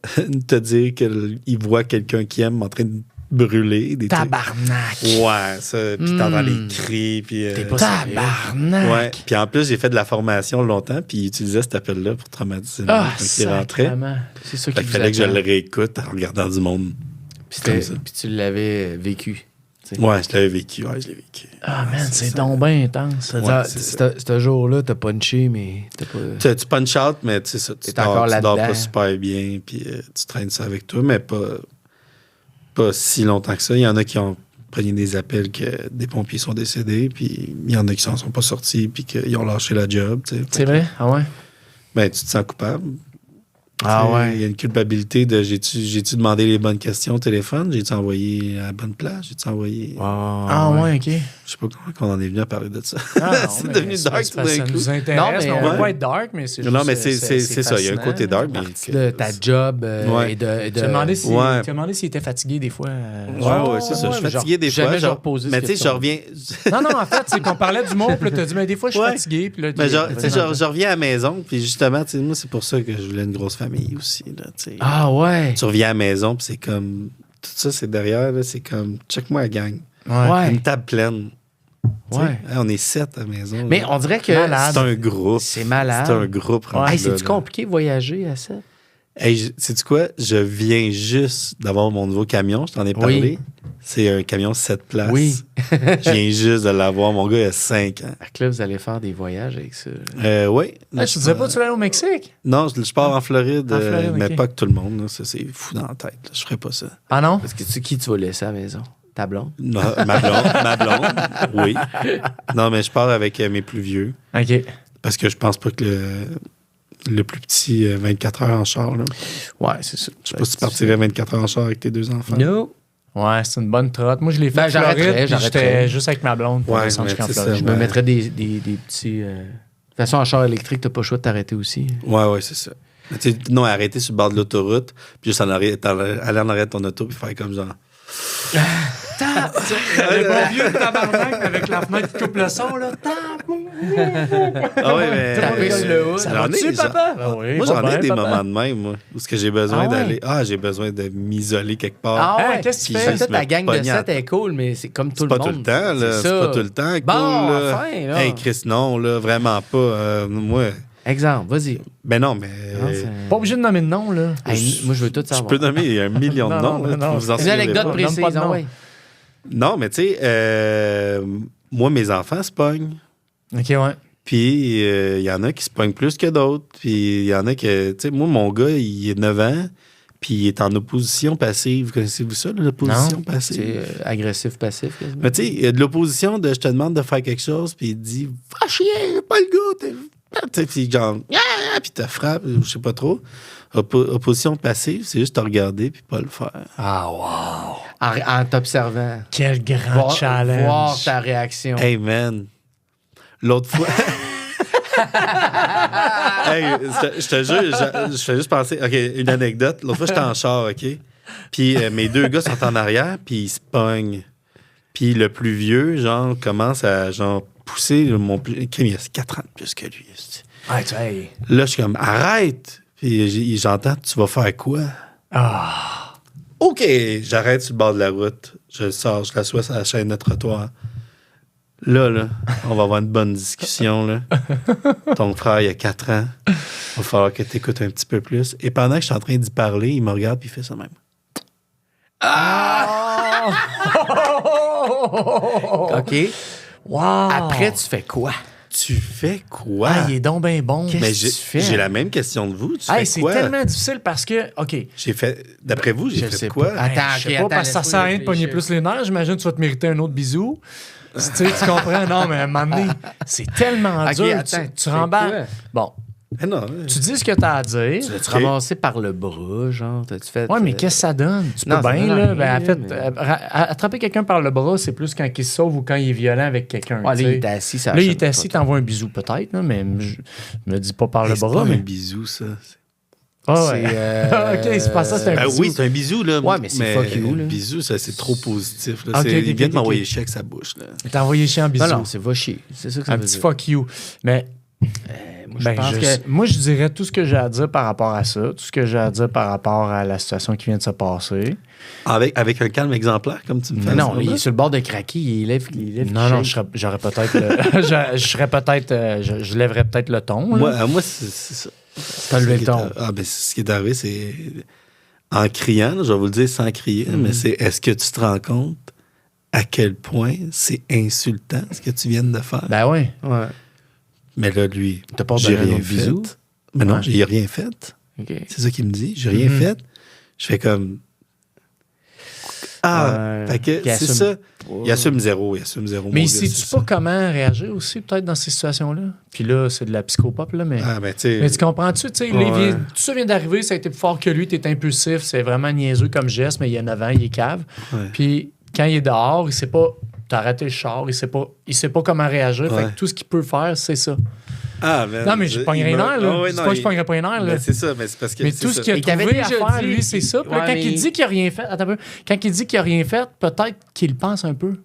te dire qu'ils voient quelqu'un qu'ils aiment en train de brûler. Des trucs.
Tabarnak!
Ouais, ça. Puis t'entends
Hmm.
les cris. Puis,
T'es pas sérieux? Tabarnak!
ouais. Puis en plus, j'ai fait de la formation longtemps, puis il utilisait cet appel-là pour traumatiser le
Ah,
monde quand il rentrait.
sacrément. C'est ça
Fait
qui
qu'il
vous
fallait que je
attend.
le réécoute en regardant du monde.
Puis,
comme ça.
puis tu l'avais vécu. tu sais.
Ouais, je l'avais vécu. Ouais, je l'ai vécu.
Ah, man, c'est
ça.
donc bien intense.
C'est-à-dire,
Ouais, c'est ça.
ce jour-là, t'as punché, mais t'as pas...
Tu punch out, mais tu sais ça,
T'es encore
tu dors
là-dedans.
pas super bien, puis tu traînes ça avec toi, mais pas si longtemps que ça. Il y en a qui ont pris des appels que des pompiers sont décédés, puis il y en a qui s'en sont pas sortis, puis qu'ils ont lâché la job. Tu sais.
C'est vrai? Ah ouais?
Ben, tu te sens coupable.
Ah
Tu sais,
ouais.
Il y a une culpabilité de j'ai-tu demandé les bonnes questions au téléphone? J'ai-tu envoyé à la bonne place? J'ai-tu envoyé.
Ah ouais, OK.
Je sais pas comment on en est venu à parler de ça.
Ah, non,
c'est
mais
devenu dark tout
parce que
d'un
ça
coup.
nous intéresse.
Non, mais,
mais on veut
ouais.
pas être dark, mais c'est juste...
Non, mais c'est ça. Il y a un côté dark. mais
Partie
que-
de ta job
Ouais.
et de...
Tu as demandé si,
Ouais.
tu as demandé s'il était fatigué des fois.
Ouais, c'est ça. Je suis fatigué des fois.
jamais
genre-
genre posé
mais
cette
tu sais, je
question.
reviens.
Non, non, en fait, c'est qu'on parlait du mot, puis là, t'as dit, mais des fois, je suis
Ouais.
fatigué, puis là,
Mais genre,
t'es-
tu sais, je reviens à la maison, puis justement, tu sais, moi, c'est pour ça que je voulais une grosse famille aussi. Là, tu sais.
Ah ouais.
Tu reviens à la maison, puis c'est comme. Tout ça, c'est derrière, là, c'est comme. Check-moi la gang.
Ouais.
Une table pleine. Tu sais,
Ouais.
hein, on est 7 à la maison.
Mais
là.
on dirait que
Malade.
C'est un groupe.
c'est malade.
C'est un groupe. rendu
Hey,
là,
c'est-tu
là.
compliqué de voyager à ça?
Hey, sais-tu quoi? Je viens juste d'avoir mon nouveau camion, je t'en ai parlé.
Oui.
C'est un camion 7 places.
Oui.
Je viens juste de l'avoir. Mon gars, il a 5 ans.
Fait que là, vous allez faire des voyages avec ça.
Oui.
Ah, je te disais pas, tu allais au Mexique?
Non, je pars en Floride,
En Floride,
mais
ok.
pas que tout le monde. Là. Ça, c'est fou dans la tête. là. Je ferais pas ça.
Ah non?
Parce que qui tu vas laisser à la maison? Ta blonde?
Non, ma blonde, oui. Non, mais je pars avec mes plus vieux.
OK.
Parce que je pense pas que le plus petit, 24 heures en char, là.
Ouais, c'est ça.
Je sais pas si tu partirais 24 heures en char avec tes 2 enfants.
No.
Ouais, c'est une bonne trotte. Moi, je l'ai fait
Ben,
en Floride, puis
j'arrêterais.
j'étais juste avec ma blonde pour
Ouais,
descendre
mais
jusqu'en
c'est
Floride.
ça.
Je me mettrais des petits... De toute façon, en char électrique, t'as pas le choix de t'arrêter aussi.
Ouais, c'est ça. Mais tu sais, non, arrêter sur le bord de l'autoroute, puis juste aller en arrière de ton auto, puis faire comme genre.
Le bon vieux tabarnak avec la fenêtre qui coupe le son, là.
Ah ouais, mais.
Taper sur le haut.
Ça
J'en ai,
va-tu, papa? Ah oui,
Moi,
va
j'en ai
bien,
des
papa.
moments de même, moi, où ce que j'ai besoin
Ah ouais?
d'aller. Ah, j'ai besoin de m'isoler quelque part.
Ah ouais,
Hein, qu'est-ce que tu
Puis
fais?
juste
Ta
me
gang de
pogner à
7 est cool, mais c'est comme tout
C'est
le
pas
monde.
tout le temps, là. C'est
ça.
pas tout le temps.
Bon,
cool, là.
enfin, là.
Hey, Chris, non, là, vraiment pas. Moi.
Exemple, vas-y.
Ben non, mais.
Pas obligé de nommer de nom, là.
Hey, moi, je veux tout
Je
savoir.
peux nommer un million de
Non,
noms.
non,
là,
non.
vous en
Une
souviendrez
anecdote
pas.
précise.
précise,
Nomme pas de
ah
nom.
ouais.
Non, mais tu sais, moi, mes enfants se pognent.
OK, ouais.
Puis, il y en a qui se pognent plus que d'autres. Puis, il y en a que, tu sais, moi, mon gars, il est 9 ans, puis il est en opposition passive. Connaissez-vous ça, l'opposition
Non.
passive?
C'est agressif-passif, quasiment.
Mais tu sais, il y a de l'opposition de je te demande de faire quelque chose, puis il te dit, va chier, j'ai pas le goût. Tu sais, puis genre, puis te frappe, je sais pas trop. Opposition passive, c'est juste te regarder, puis pas le faire.
Ah, wow.
En t'observant.
Quel grand challenge.
Voir ta réaction.
Hey, man. L'autre fois. Hey, je te jure, je fais juste penser. OK, une anecdote. L'autre fois, j'étais en char, OK? Puis mes 2 gars sont en arrière, puis ils se pognent. Puis le plus vieux, genre, commence à, genre, pousser mon plus. Il a 4 ans de plus que lui.
Ouais, tu hey.
Là, je suis comme, arrête! Puis j'entends, tu vas faire quoi?
Ah.
OK, j'arrête sur le bord de la route. Je sors, je l'assois sur la chaîne de trottoir. Là, on va avoir une bonne discussion, là. Ton frère, il a 4 ans. Il va falloir que tu écoutes un petit peu plus. Et pendant que je suis en train d'y parler, il me regarde et il fait ça même.
OK.
Wow.
Après, tu fais quoi?
Tu fais quoi?
Ah, il est donc bien bon.
Qu'est-ce
Mais
que tu fais?
j'ai la même question de vous. Tu
Hey,
fais
c'est
quoi?
tellement difficile parce que, OK.
J'ai fait. D'après vous, j'ai
Je
fait
sais
quoi?
pas.
Hey,
Attends,
je sais
ok,
pas, parce que ça
attends,
sert à rien de pogner
réfléchir.
plus les nerfs. J'imagine que tu vas te mériter un autre bisou. Tu sais, tu comprends? Non, mais à un moment donné, c'est tellement
Ok,
dur.
attends,
tu
tu fais
remballes. Bon,
Eh non,
tu dis ce que tu as à dire.
Tu l'as-tu
Ok.
ramassé par le bras, genre? T'as-tu fait...
Ouais, mais qu'est-ce que ça donne? Tu peux
Non, ça
bien,
donne
là.
rien,
Ben, en fait,
mais-
attraper quelqu'un par le bras, c'est plus quand il se sauve ou quand il est violent avec quelqu'un.
Ouais,
tu
là, il
sais.
était assis, ça
Là, il est assis, t'envoies un bisou peut-être, là, mais je me dis pas par le
c'est pas
bras.
un
Mais...
bisou, ça.
Ah ouais.
C'est,
OK, c'est pas ça, c'est un bisou.
Oui, c'est un bisou, là.
Ouais, mais c'est fuck you, là.
Un bisou, ça, c'est trop positif. Là.
Ok,
C'est-
ok,
il vient
ok,
de m'envoyer
ok.
chier avec sa bouche. Là.
T'as envoyé chier en bisou.
Non, non, c'est va chier. C'est ça que ça
Un
veut
petit
dire.
fuck you. Mais
Moi, je
ben,
pense que...
moi, je dirais tout ce que j'ai à dire par rapport à ça, tout ce que j'ai à dire par rapport à la situation qui vient de se passer.
Avec un calme exemplaire, comme tu me fais.
Non, il est sur le bord de craquer, il lève,
Non, non, j'aurais peut-être. Je serais peut-être. Je lèverais peut-être le ton. Là.
Moi c'est ça.
T'as levé
Ce
le
qui est
ton.
ar- Ah, ben, ce qui est arrivé, c'est en criant, là, je vais vous le dire sans crier, mais c'est est-ce que tu te rends compte à quel point c'est insultant ce que tu viens de faire?
Ben oui.
Ouais.
Mais là, lui,
T'as pas
j'ai
donné un
rien
autre
fait.
bisou?
Mais non,
Ouais.
j'ai rien fait.
OK.
C'est ça qu'il me dit. J'ai rien fait. Je fais comme. Ah,
Ouais.
fait que
Il
c'est
assume
ça.
pas.
Il assume zéro. Il assume zéro.
Mais
mon
sais-tu
Dieu, c'est
pas
ça.
comment réagir aussi, peut-être, dans ces situations-là? Puis là, c'est de la psychopop, là, mais.
Ah, ben, tu sais.
Mais tu comprends-tu? Tu sais, là,
Ouais.
tout ça vient d'arriver, ça a été plus fort que lui, t'es impulsif, c'est vraiment niaiseux comme geste, mais il y a 9 ans, il est cave.
Ouais.
Puis quand il est dehors, il sait pas. T'as arrêté le char, il sait pas comment réagir. Fait
Ouais.
que tout ce qu'il peut faire, c'est ça.
Ah, man,
Non, mais je pognerais les nerfs, là.
Ah, ouais,
C'est
non,
pas que je
il-
pognerais pas les nerfs, là.
Ben, c'est ça, mais c'est parce que.
Mais
c'est
tout ce
ça.
qu'il a
Il t'avait
trouvé à
déjà
faire,
dit-
lui, c'est ça. Puis là,
Ouais,
quand
mais-
il dit qu'il a rien fait, attends un peu. Quand il dit qu'il a rien fait, peut-être qu'il le pense un peu. Tu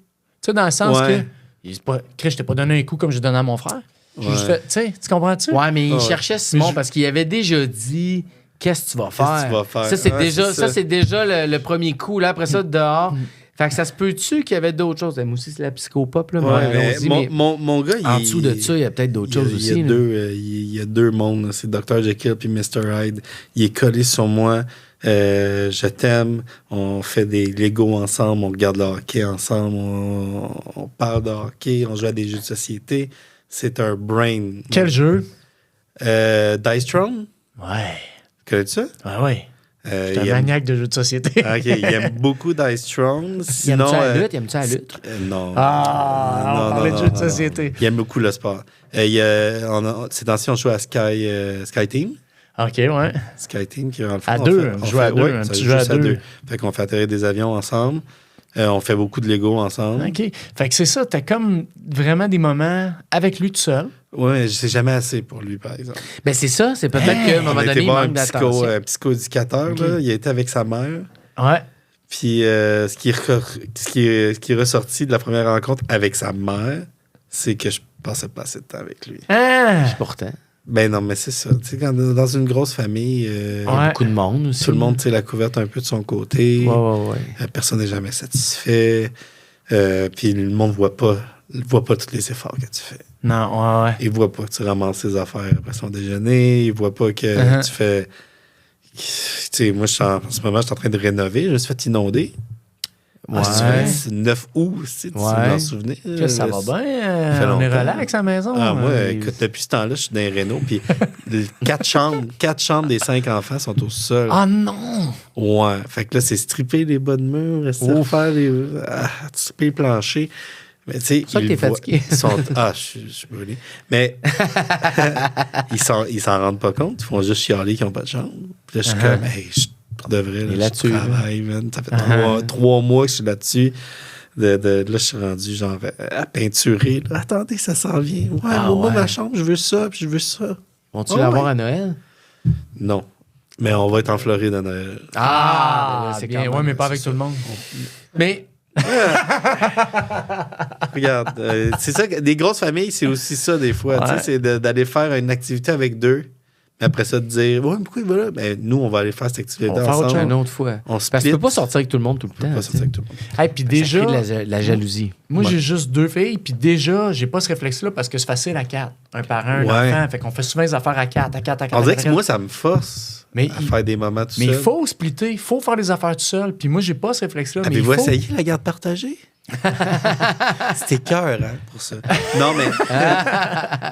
sais, dans le sens
Ouais.
que. Il dit pas, Chris, je t'ai pas donné un coup comme j'ai donné à mon frère. J'ai juste
Ouais.
fait, tu sais, tu comprends-tu?
Ouais, mais il
Ouais.
cherchait Simon
Mais je-
parce qu'il avait déjà dit qu'est-ce que tu vas faire.
Qu'est-ce que tu vas faire?
Ça, c'est
Ouais,
déjà,
c'est ça.
ça, c'est déjà le premier coup. Là, après ça, dehors. Fait que ça se peut-tu qu'il y avait d'autres choses? Moi aussi, c'est la psychopop. Là,
Ouais, mais
allons-y,
mon,
mais
mon gars,
en
il-
dessous de ça, il y a peut-être d'autres choses
il
aussi.
y a
là.
deux, il y a deux mondes. là. C'est Dr. Jekyll puis Mr. Hyde. Il est collé sur moi. Je t'aime. On fait des Lego ensemble. On regarde le hockey ensemble. On parle de hockey. On joue à des jeux de société. C'est un brain.
Quel jeu?
Dice Throne?
Ouais.
Connais-tu ça?
Ouais, ouais. C'est un maniaque de jeux de société.
OK, il aime beaucoup Dice Throne. Sinon,
Il aime-tu la lutte?
non.
On parlait de jeux de
non.
société.
Il aime beaucoup le sport. Ces temps-ci, on joue à Sky Team.
OK, ouais.
Sky Team qui est dans le fond,
À deux, on joue à deux, un petit jeu à deux.
Fait qu'on fait atterrir des avions ensemble. On fait beaucoup de Lego ensemble.
OK. Fait que c'est ça, t'as comme vraiment des moments avec lui tout seul.
Ouais, c'est jamais assez pour lui, par exemple.
Ben c'est ça, c'est peut-être qu'à un moment
On a été
donné, il
voir
manque d'attention.
un psychoéducateur,
OK.
là. Il a été avec sa mère.
Ouais.
Puis ce qui est ressorti de la première rencontre avec sa mère, c'est que je passais pas assez de temps avec lui.
Ah!
Pourtant,
Ben non, mais c'est ça. Tu sais, quand dans une grosse famille,
il y a beaucoup de monde aussi.
tout le monde tire la couverte un peu de son côté.
Ouais.
Personne n'est jamais satisfait. Puis le monde voit pas tous les efforts que tu fais.
Non, ouais.
Il voit pas que tu ramasses tes affaires après son déjeuner. Il voit pas que tu fais... Tu sais, moi, en ce moment, je suis en train de rénover. Je me suis fait inonder.
Ouais.
C'est 9 août, si tu m'en souvenir.
Que ça va bien.
fait
On est
longtemps.
relax à la maison.
Moi, écoute, depuis ce temps-là, je suis dans les rénaux. Puis 4 chambres des 5 enfants sont au sol.
Ah non!
Ouais. Fait que là, c'est stripper les bas de mur, faire stripper le plancher. Mais tu sais,
C'est ça que t'es fatigué.
Je suis brûlé. Mais ils s'en rendent pas compte. Ils font juste chialer qu'ils n'ont pas de chambre. Puis là, je suis comme, hey, pour de vrai,
là-dessus,
je travaille, man. Ça fait 3 mois que je suis là-dessus. Là, je suis rendu genre à peinturer. Là. Attendez, ça s'en vient. Ouais, moi, ma chambre, je veux ça, puis je veux ça.
Vont-tu l'avoir à Noël?
Non. Mais on va être en Floride à Noël.
Ah,
c'est
bien.
quand même,
Ouais, mais pas
c'est
avec
ça.
tout le monde.
Mais
Regarde, c'est ça, des grosses familles, c'est aussi ça des fois. Tu sais, c'est d'aller faire une activité avec deux. Mais après ça, de dire, ouais, pourquoi il va là? Ben, nous, on va aller faire cette activité
On va faire autre
ensemble.
une autre fois.
On
Parce que tu
split.
peux pas sortir avec tout le monde tout le
On peut
temps.
pas sortir avec tout le monde.
Hey, puis déjà,
Ça crée de la jalousie.
moi,
Ouais.
j'ai juste 2 filles, puis déjà, j'ai pas ce réflexe-là parce que c'est facile à 4. Un parent, un
Ouais.
enfant. Fait qu'on fait souvent les affaires à 4, à 4, à 4.
On dirait
à
que
4.
moi, ça me force
Mais
à faire des moments tout
Mais
seul.
il faut splitter, il faut faire des affaires tout seul. Puis moi, j'ai pas ce réflexe-là. Mais il
Avez-vous
faut.
essayé la garde partagée? C'était cœur, hein, pour ça.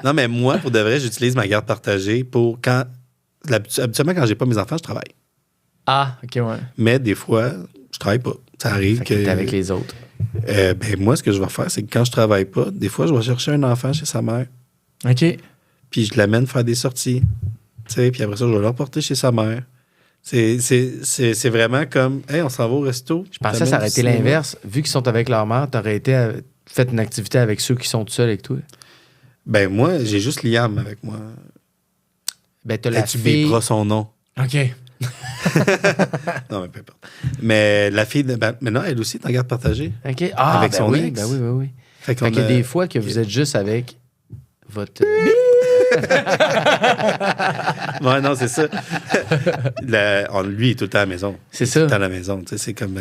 Non, mais moi, pour de vrai, j'utilise ma garde partagée pour quand... Habituellement, quand j'ai pas mes enfants, je travaille.
Ah, OK, ouais.
Mais des fois, je travaille pas. Ça arrive
Fait que t'es avec les autres.
Ben, moi, ce que je vais faire, c'est que quand je travaille pas, des fois, je vais chercher un enfant chez sa mère,
OK.
puis je l'amène faire des sorties. Tu sais, puis après ça, je vais le reporter chez sa mère. C'est vraiment comme, hey, on s'en va au resto.
Je pensais que ça aurait été l'inverse. Vu qu'ils sont avec leur mère, t'aurais été fait une activité avec ceux qui sont tout seuls avec toi.
Ben, moi, j'ai juste Liam avec moi.
Ben, t'as la
Tu
fille.
biperas son nom.
OK.
Non, mais peu importe. Mais la fille, maintenant, elle aussi est en garde partagée.
OK. Ah,
Avec
ben
son
oui,
ex.
ben oui.
Fait qu'on
Fait qu'il y a
a-
des fois que vous êtes juste avec votre...
Ouais, non, c'est ça. Lui, il est tout le temps à la maison.
C'est
Tout le temps
ça.
à la maison. Tu sais, c'est comme.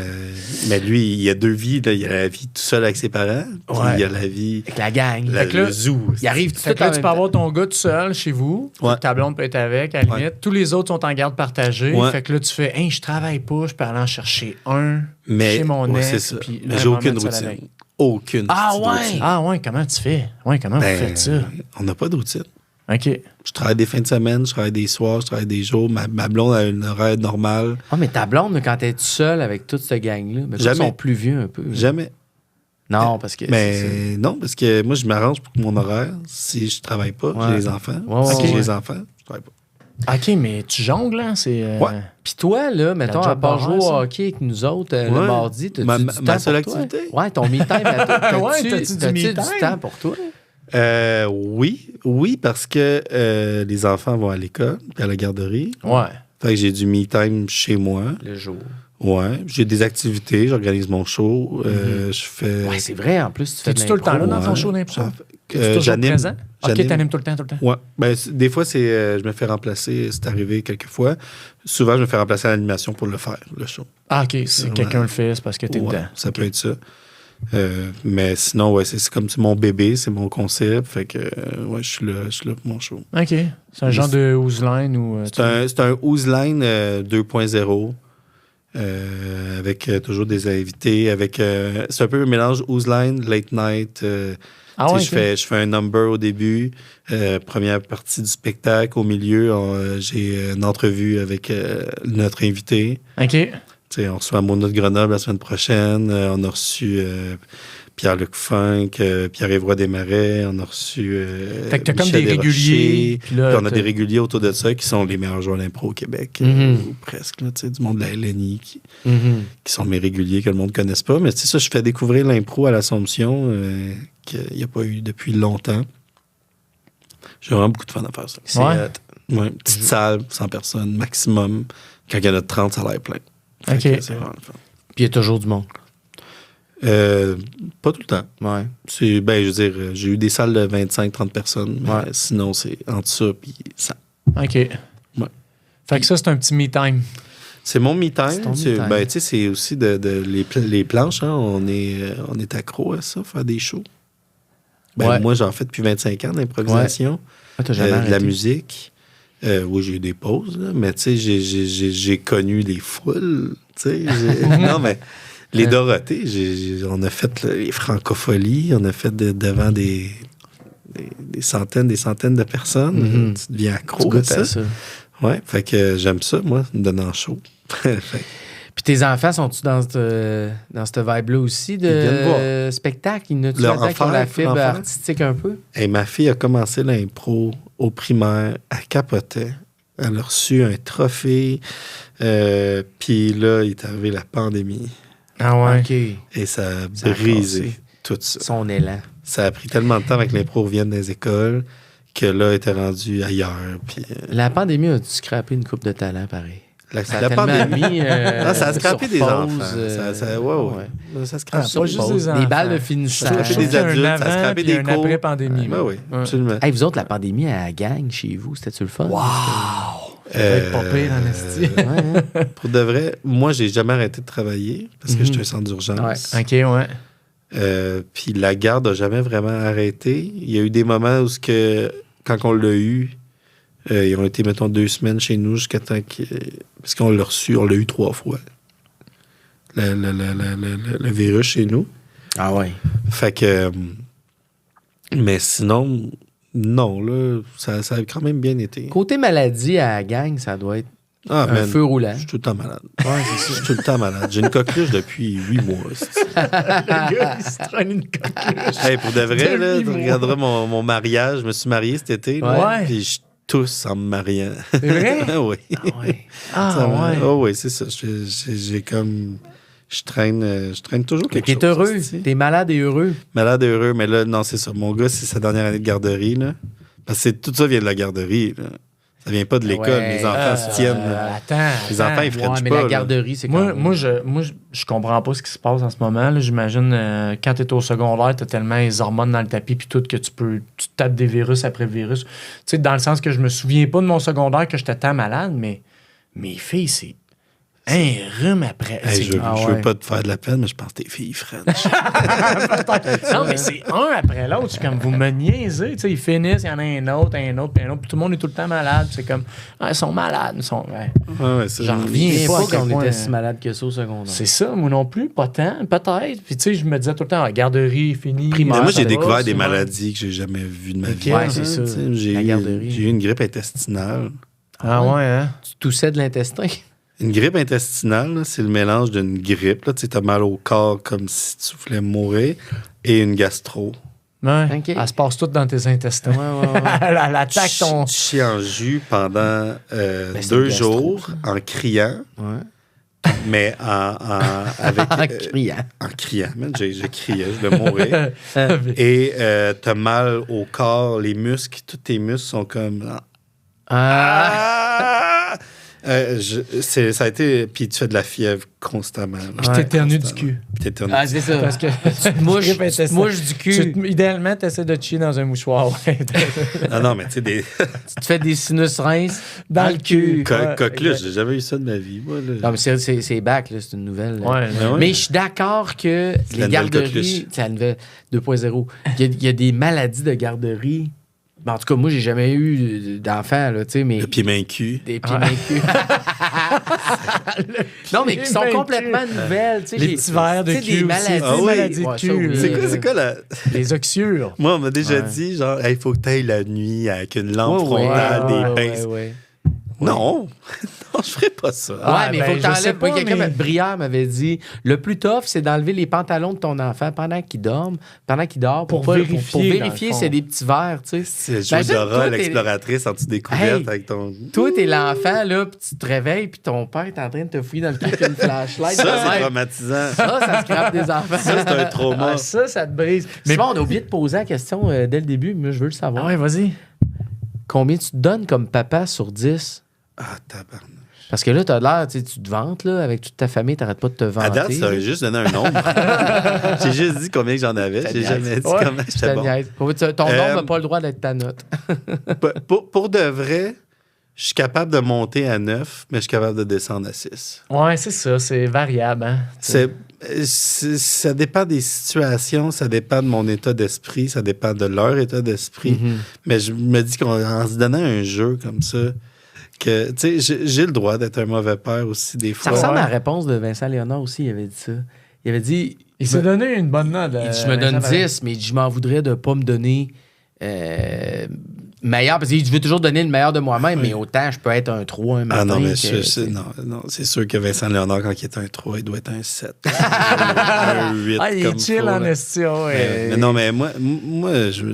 Mais lui, il y a 2 vies. Là. Il y a la vie tout seul avec ses parents. Puis
Ouais.
il y a la vie.
Avec la gang.
Le
que là,
zoo.
Il arrive tout
Fait que là, tu peux avoir ton gars tout seul chez vous.
Ouais.
Ta blonde peut être avec, à la limite.
Ouais.
Tous les autres sont en garde partagée.
Ouais.
Fait que là, tu fais, hey, je travaille pas, je peux aller en chercher un
Mais
chez mon
ouais,
ex.
c'est ça.
puis
Mais
là,
j'ai
un
aucune
moment de seul
routine.
avec.
Aucune.
Ah
petite
ouais?
routine.
Ah ouais, comment tu fais? Ouais, comment vous faites ça?
On n'a pas de routine.
OK.
Je travaille des fins de semaine, je travaille des soirs, je travaille des jours. Ma blonde a une horaire normale.
Ah, mais ta blonde, quand t'es tout seul avec toute cette gang-là, mais
Jamais.
ils sont plus vieux un peu.
Jamais.
Non, parce que... c'est ça.
Mais non, parce que moi, je m'arrange pour mon horaire. Si je travaille pas,
Ouais.
j'ai les enfants.
Ouais,
si
ouais,
j'ai
ouais.
les enfants, je travaille pas.
OK, mais tu jongles, hein? C'est.
Ouais.
Puis toi, là, mettons,
job
à part jouer
d'horaire,
au
ça.
hockey avec nous autres le
Ouais.
mardi, t'as-tu
Ma-
du
ma
temps
seule
pour toi?
activité?
Ouais, ton me-time à toi.
Ouais,
T'as-tu
t'as-tu du me-time?
du temps pour toi?
Oui, parce que les enfants vont à l'école puis à la garderie.
Ouais.
Fait que j'ai du me-time chez moi.
Le jour.
Ouais. J'ai des activités, j'organise mon show. Je fais.
Ouais, c'est vrai, en plus, tu fais de
T'es-tu tout le temps là
l'impro.
dans ton
ouais.
show d'impro?
Ça-
T'es-tu toujours
j'anime.
présent? OK,
J'anime.
t'animes tout le temps.
Ouais. Ben, des fois, c'est je me fais remplacer. C'est arrivé quelques fois. Souvent, je me fais remplacer à l'animation pour le faire, le show.
Ah, OK, si
Ouais.
quelqu'un le fait, c'est parce que t'es
Ouais,
dedans.
ça peut être ça. Mais sinon, ouais, c'est comme c'est mon bébé, c'est mon concept. Fait que, ouais, je suis là pour mon show.
OK. C'est un genre de Ouzline ou.
C'est un Ouzline 2.0. avec toujours des invités. C'est un peu un mélange Ouzline, Late Night. Je fais un number au début, première partie du spectacle. Au milieu, j'ai une entrevue avec notre invité.
OK.
On reçoit Mona de Grenoble la semaine prochaine. On a reçu Pierre-Luc Funk, Pierre-Yves Roy Desmarais. On a reçu
fait que t'as comme
Michel
des réguliers.
Puis on a des réguliers autour de ça qui sont les meilleurs joueurs d'impro au Québec. Ou presque. Là, du monde de la LNI qui sont mes réguliers que le monde ne connaisse pas. Mais ça, je fais découvrir l'impro à l'Assomption qu'il n'y a pas eu depuis longtemps. J'ai vraiment beaucoup de fun à faire ça.
C'est hot.
Ouais, petite salle, 100 personnes maximum. Quand il y en a 30, ça a l'air plein.
OK.
C'est vraiment le fun.
Puis il y a toujours du monde.
Pas tout le temps.
Ouais.
Je veux dire, j'ai eu des salles de 25-30 personnes, mais sinon, c'est entre ça et ça.
OK.
Ouais.
Fait que ça, c'est un petit me-time.
C'est mon me-time.
C'est ton me-time.
C'est aussi les planches. Hein, on est accro à ça, faire des shows. Moi, j'en fais depuis 25 ans d'improvisation.
Ouais. T'as jamais
de la
arrêté.
musique. Oui, j'ai eu des pauses, là, mais j'ai connu les foules. Non, mais les Dorothées, on a fait les francopholies, on a fait devant des centaines de personnes. Tu deviens accro à ça. Ouais, fait que j'aime ça, moi, me donner en show.
Puis tes enfants, sont-tu dans cette vibe-là aussi de spectacle? Ils ont la fibre artistique un peu?
Et ma fille a commencé l'impro au primaire, elle capotait. Elle a reçu un trophée. Puis là, il est arrivé la pandémie.
Ah ouais?
OK.
Et ça a brisé tout ça.
Son élan.
Ça a pris tellement de temps avec l'impro revienne des écoles que là, elle était rendue ailleurs. Puis,
La pandémie a dû scraper une coupe de talent, pareil.
la pandémie. Ça a scrappé des enfants. Ça a scrappé
pas juste des enfants.
Des balles de finissage.
Ça a des adultes, ça a scrappé des cours.
après pandémie.
Oui, absolument.
Hey, vous autres, la pandémie à la gang chez vous, c'était-tu le fun?
Wow! Ça va être pas pire en esti.
Pour de vrai, moi, j'ai jamais arrêté de travailler parce que j'étais un centre d'urgence.
OK, ouais.
Puis la garde n'a jamais vraiment arrêté. Il y a eu des moments où, quand on l'a eu, ils ont été, mettons, 2 semaines chez nous jusqu'à temps parce qu'on l'a reçu, on l'a eu 3 fois. Le virus chez nous.
Ah ouais.
Fait que... mais sinon, non, là, ça a quand même bien été.
Côté maladie à la gang, ça doit être un feu roulant.
Je suis tout le temps malade.
Ouais, c'est ça.
Je suis tout le temps malade. J'ai une coqueluche depuis 8 mois.
Le gars, il se traîne une coqueluche.
Hey, pour de vrai, là, tu
mois.
regarderas mon mariage. Je me suis marié cet été. Là,
Ouais.
puis je tousse en me mariant.
C'est vrai?
Oui.
Ah ouais.
Ouais.
Oh oui, c'est ça. J'ai comme... Je traîne toujours quelque chose.
T'es heureux.
c'est-tu.
T'es malade et heureux.
Malade et heureux, mais là, non, c'est ça. Mon gars, c'est sa dernière année de garderie. Là. Parce que tout ça vient de la garderie. Là. Ça vient pas de l'école.
Ouais.
Mes enfants se tiennent. Là.
Attends.
Les enfants, ils
Ouais,
frenchent
mais
pas.
la
là.
garderie, c'est quand
Moi, je comprends pas ce qui se passe en ce moment. Là. J'imagine, quand tu es au secondaire, tu as tellement les hormones dans le tapis puis tout que tu tapes des virus après virus. Tu sais, dans le sens que je me souviens pas de mon secondaire que j'étais tant malade, mais mes filles, c'est un rhume après.
Hey, je
ouais.
veux pas te faire de la peine, mais je pense que tes filles French.
Non, mais c'est un après l'autre. C'est comme vous me niaisez. Tu sais, ils finissent, il y en a un autre, puis un autre. Puis tout le monde est tout le temps malade. C'est comme, ils sont malades.
Ouais, c'est
J'en
Je
reviens
viens
pas
pas
à quel
qu'on
point-
était si malade que ça au secondaire.
C'est ça, moi non plus, pas tant, peut-être. Puis tu sais, je me disais tout le temps, garderie, fini.
Primaire,
Mais moi,
ça
j'ai
va,
découvert
ça
des
va.
maladies que j'ai jamais vues de ma vie.
Ouais, c'est ça.
Tu sais, J'ai
La garderie.
eu une grippe intestinale.
Ah ouais, hein?
Tu toussais de l'intestin.
Une grippe intestinale, là, c'est le mélange d'une grippe. Tu as mal au corps comme si tu voulais mourir et une gastro.
Ouais.
Ok.
Elle se passe toute dans tes intestins.
ouais.
Elle attaque ton.
Tu chies en jus pendant
c'est
2
une gastro,
jours
ça.
en criant,
Ouais.
mais avec,
En criant.
en criant. Man, je criais, je voulais mourir. Et t'as mal au corps, les muscles, tous tes muscles sont comme...
Ah.
Ça a été... Puis tu fais de la fièvre constamment. là.
Puis t'éternues du cul.
Puis t'éternues.
Ah, c'est ça.
Parce que
Tu te mouches du cul.
Idéalement, t'essaies de te chier dans un mouchoir. Ouais.
Non, mais tu sais, des
Tu te fais des sinus rinces
Dans le cul.
coqueluches, j'ai jamais eu ça de ma vie, moi. Là.
Non, mais c'est back, là, c'est une nouvelle. là.
Ouais,
Mais ouais.
Mais je suis d'accord que
la
les
nouvelle
garderies,
coqueluche.
c'est la nouvelle 2.0. Il y a des maladies de garderie. Ben, en tout cas, moi, j'ai jamais eu d'enfant, là, tu sais, mais.
Le pied main cul.
Des pieds mains cul. Non, mais qui sont
Ben,
complètement
cul.
nouvelles. Tu sais,
Les petits vers de
tu sais,
cul
des
aussi.
maladies.
Ah oui.
Maladies de
Ouais, ça,
cul.
oui.
C'est quoi la...
Les oxyures.
Moi, on m'a déjà
Ouais.
dit, genre, il faut que tu ailles la nuit avec une lampe
Ouais,
frontale,
ouais,
des
ouais,
pinces.
ouais.
Non, non, je ferais pas ça.
Ah,
Ouais, mais il
ben,
faut que
je
t'enlèves.
sais pas,
Moi, quelqu'un,
mais-
Brière m'avait dit le plus tough, c'est d'enlever les pantalons de ton enfant pendant qu'il dort, pour
Pour vérifier,
pour
dans le
vérifier
fond.
s'il y a des petits verres, tu sais.
C'est
Imagine,
Jodora,
toi, t'es-
l'exploratrice, en dessous des couvertes
Hey.
avec ton...
Toi, t'es l'enfant, là, puis tu te réveilles, puis ton père est en train de te fouiller dans le cul avec une flashlight.
Ça, c'est
Ouais.
traumatisant.
Ça scrape des enfants.
Ça, c'est un trauma.
Ah, ça te brise.
Mais bon, on a oublié de poser la question dès le début, mais je veux le savoir.
Ah ouais, vas-y.
Combien tu te donnes comme papa sur 10?
Ah, tabarnak.
Parce que là, t'as l'air, tu sais, tu te vantes, là, avec toute ta famille, t'arrêtes pas de te vanter.
À date, ça aurait juste donné un nombre. J'ai juste dit combien que j'en avais.
Ça
J'ai
niaise.
jamais dit
Ouais,
comment
Je
j'étais
te
bon.
niaise. Ton nom
Euh,
n'a pas le droit d'être ta note.
Pour de vrai, je suis capable de monter à 9, mais je suis capable de descendre à 6.
Ouais, c'est ça. C'est variable. Hein?
Ça dépend des situations, ça dépend de mon état d'esprit, ça dépend de leur état d'esprit. Mais je me dis qu'en se donnant un jeu comme ça, que, tu sais, j'ai le droit d'être un mauvais père aussi des
Ça
fois.
ressemble
Ouais.
à la réponse de Vincent Léonard aussi, il avait dit ça. Il avait dit...
Il s'est donné une bonne note.
Il dit, je me donne 10, mais il dit, je m'en voudrais de ne pas me donner meilleur. Parce qu'il dit, je veux toujours donner le meilleur de moi-même, mais autant je peux être un 3 un matin.
Ah non, mais
que-
c'est sûr que Vincent Léonard, quand il est un 3, il doit être un 7. un 8.
Ah, il
comme
est chill
faut,
en
là.
estion.
Mais non, mais moi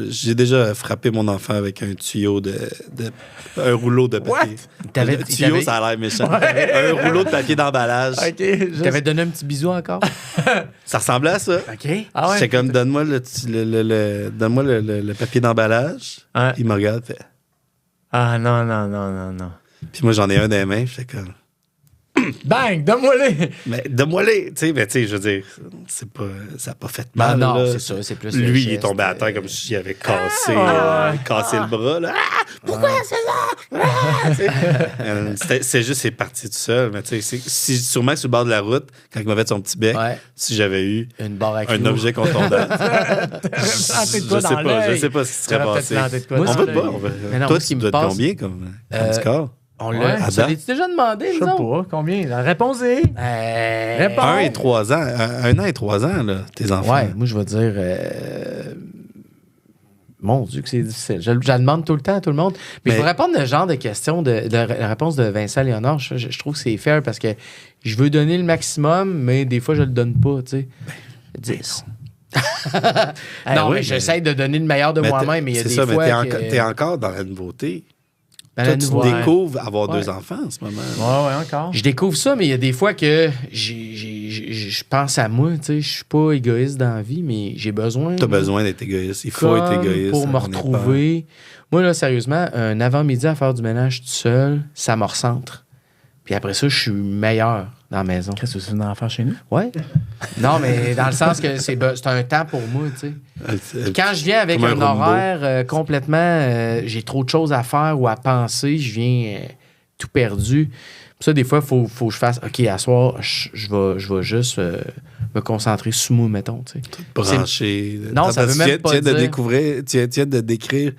j'ai déjà frappé mon enfant avec un tuyau un rouleau de papier.
T'avais-
Le tuyau, ça a l'air méchant. Un rouleau de papier d'emballage.
OK.
Tu t'avais donné un petit bisou encore?
Ça ressemblait à ça.
OK.
Ah ouais?
J'étais comme, donne-moi donne-moi le papier d'emballage.
Ouais.
Il me regarde, fait.
Ah non, non, non, non, non.
Puis moi, j'en ai un dans les mains. J'étais comme,
Bang! Donne-moi-les!
mais donne-moi-les. Tu sais, mais tu sais, je veux dire, ça n'a pas fait
Ben
mal.
non,
là.
c'est ça, c'est plus le
Lui, il est
geste,
tombé à terre comme s'il avait cassé, cassé le bras. Là. C'est juste, c'est parti tout seul. Mais tu sais, sûrement que sur le bord de la route, quand il m'a fait son petit bec,
Ouais.
si j'avais eu
Une barre à
un
clous.
objet contondant,
planté de quoi dans
je sais
l'œil.
pas ce qui serait
T'aurais
passé.
peut-être planté de quoi
Moi,
dans
On va
l'œil.
pas. on va-
Mais non,
Toi,
moi, ce qui
tu
me
dois être
passe-
combien comme score?
On
Ouais.
l'a.
À
Ça
date.
l'as-tu déjà demandé,
Je sais
disons?
pas. Combien? La réponse est... Réponds.
1 et 3 ans. 1 an et 3 ans, là, tes enfants.
Ouais, moi, je vais dire... Mon Dieu, que c'est difficile. Je la demande tout le temps à tout le monde. Mais
Mais-
pour répondre à ce genre de questions, de la réponse de Vincent Léonard, je trouve que c'est fair parce que je veux donner le maximum, mais des fois, je le donne pas, tu sais. 10. Non,
oui,
mais j'essaie de donner le meilleur de
Mais
moi-même, mais il y a
c'est
des
ça,
fois
mais
que...
t'es encore dans la nouveauté.
Ben,
Toi,
la
tu
nouveauté-
découvres avoir
Ouais.
2 enfants en ce moment.
Ouais, encore.
Je découvre ça, mais il y a des fois que je pense à moi, tu sais, je suis pas égoïste dans la vie, mais j'ai besoin...
T'as besoin d'être égoïste. Il faut
comme
être égoïste.
pour me
on est pas-
retrouver. Moi, là, sérieusement, un avant-midi à faire du ménage tout seul, ça me recentre. Puis après ça, je suis meilleur dans la maison.
Qu'est-ce que c'est un enfant chez nous?
Ouais. Non, mais dans le sens que c'est un temps pour moi, tu sais. Puis quand je viens avec
Comme un
un
Roomba.
horaire complètement... j'ai trop de choses à faire ou à penser, je viens tout perdu. Puis ça, des fois, il faut que je fasse... OK, à soir, je vais juste me concentrer sur moi, mettons, tu sais.
branché.
Non, ça
Parce
veut
que
même pas
tu viens de
dire-
découvrir, tu viens de décrire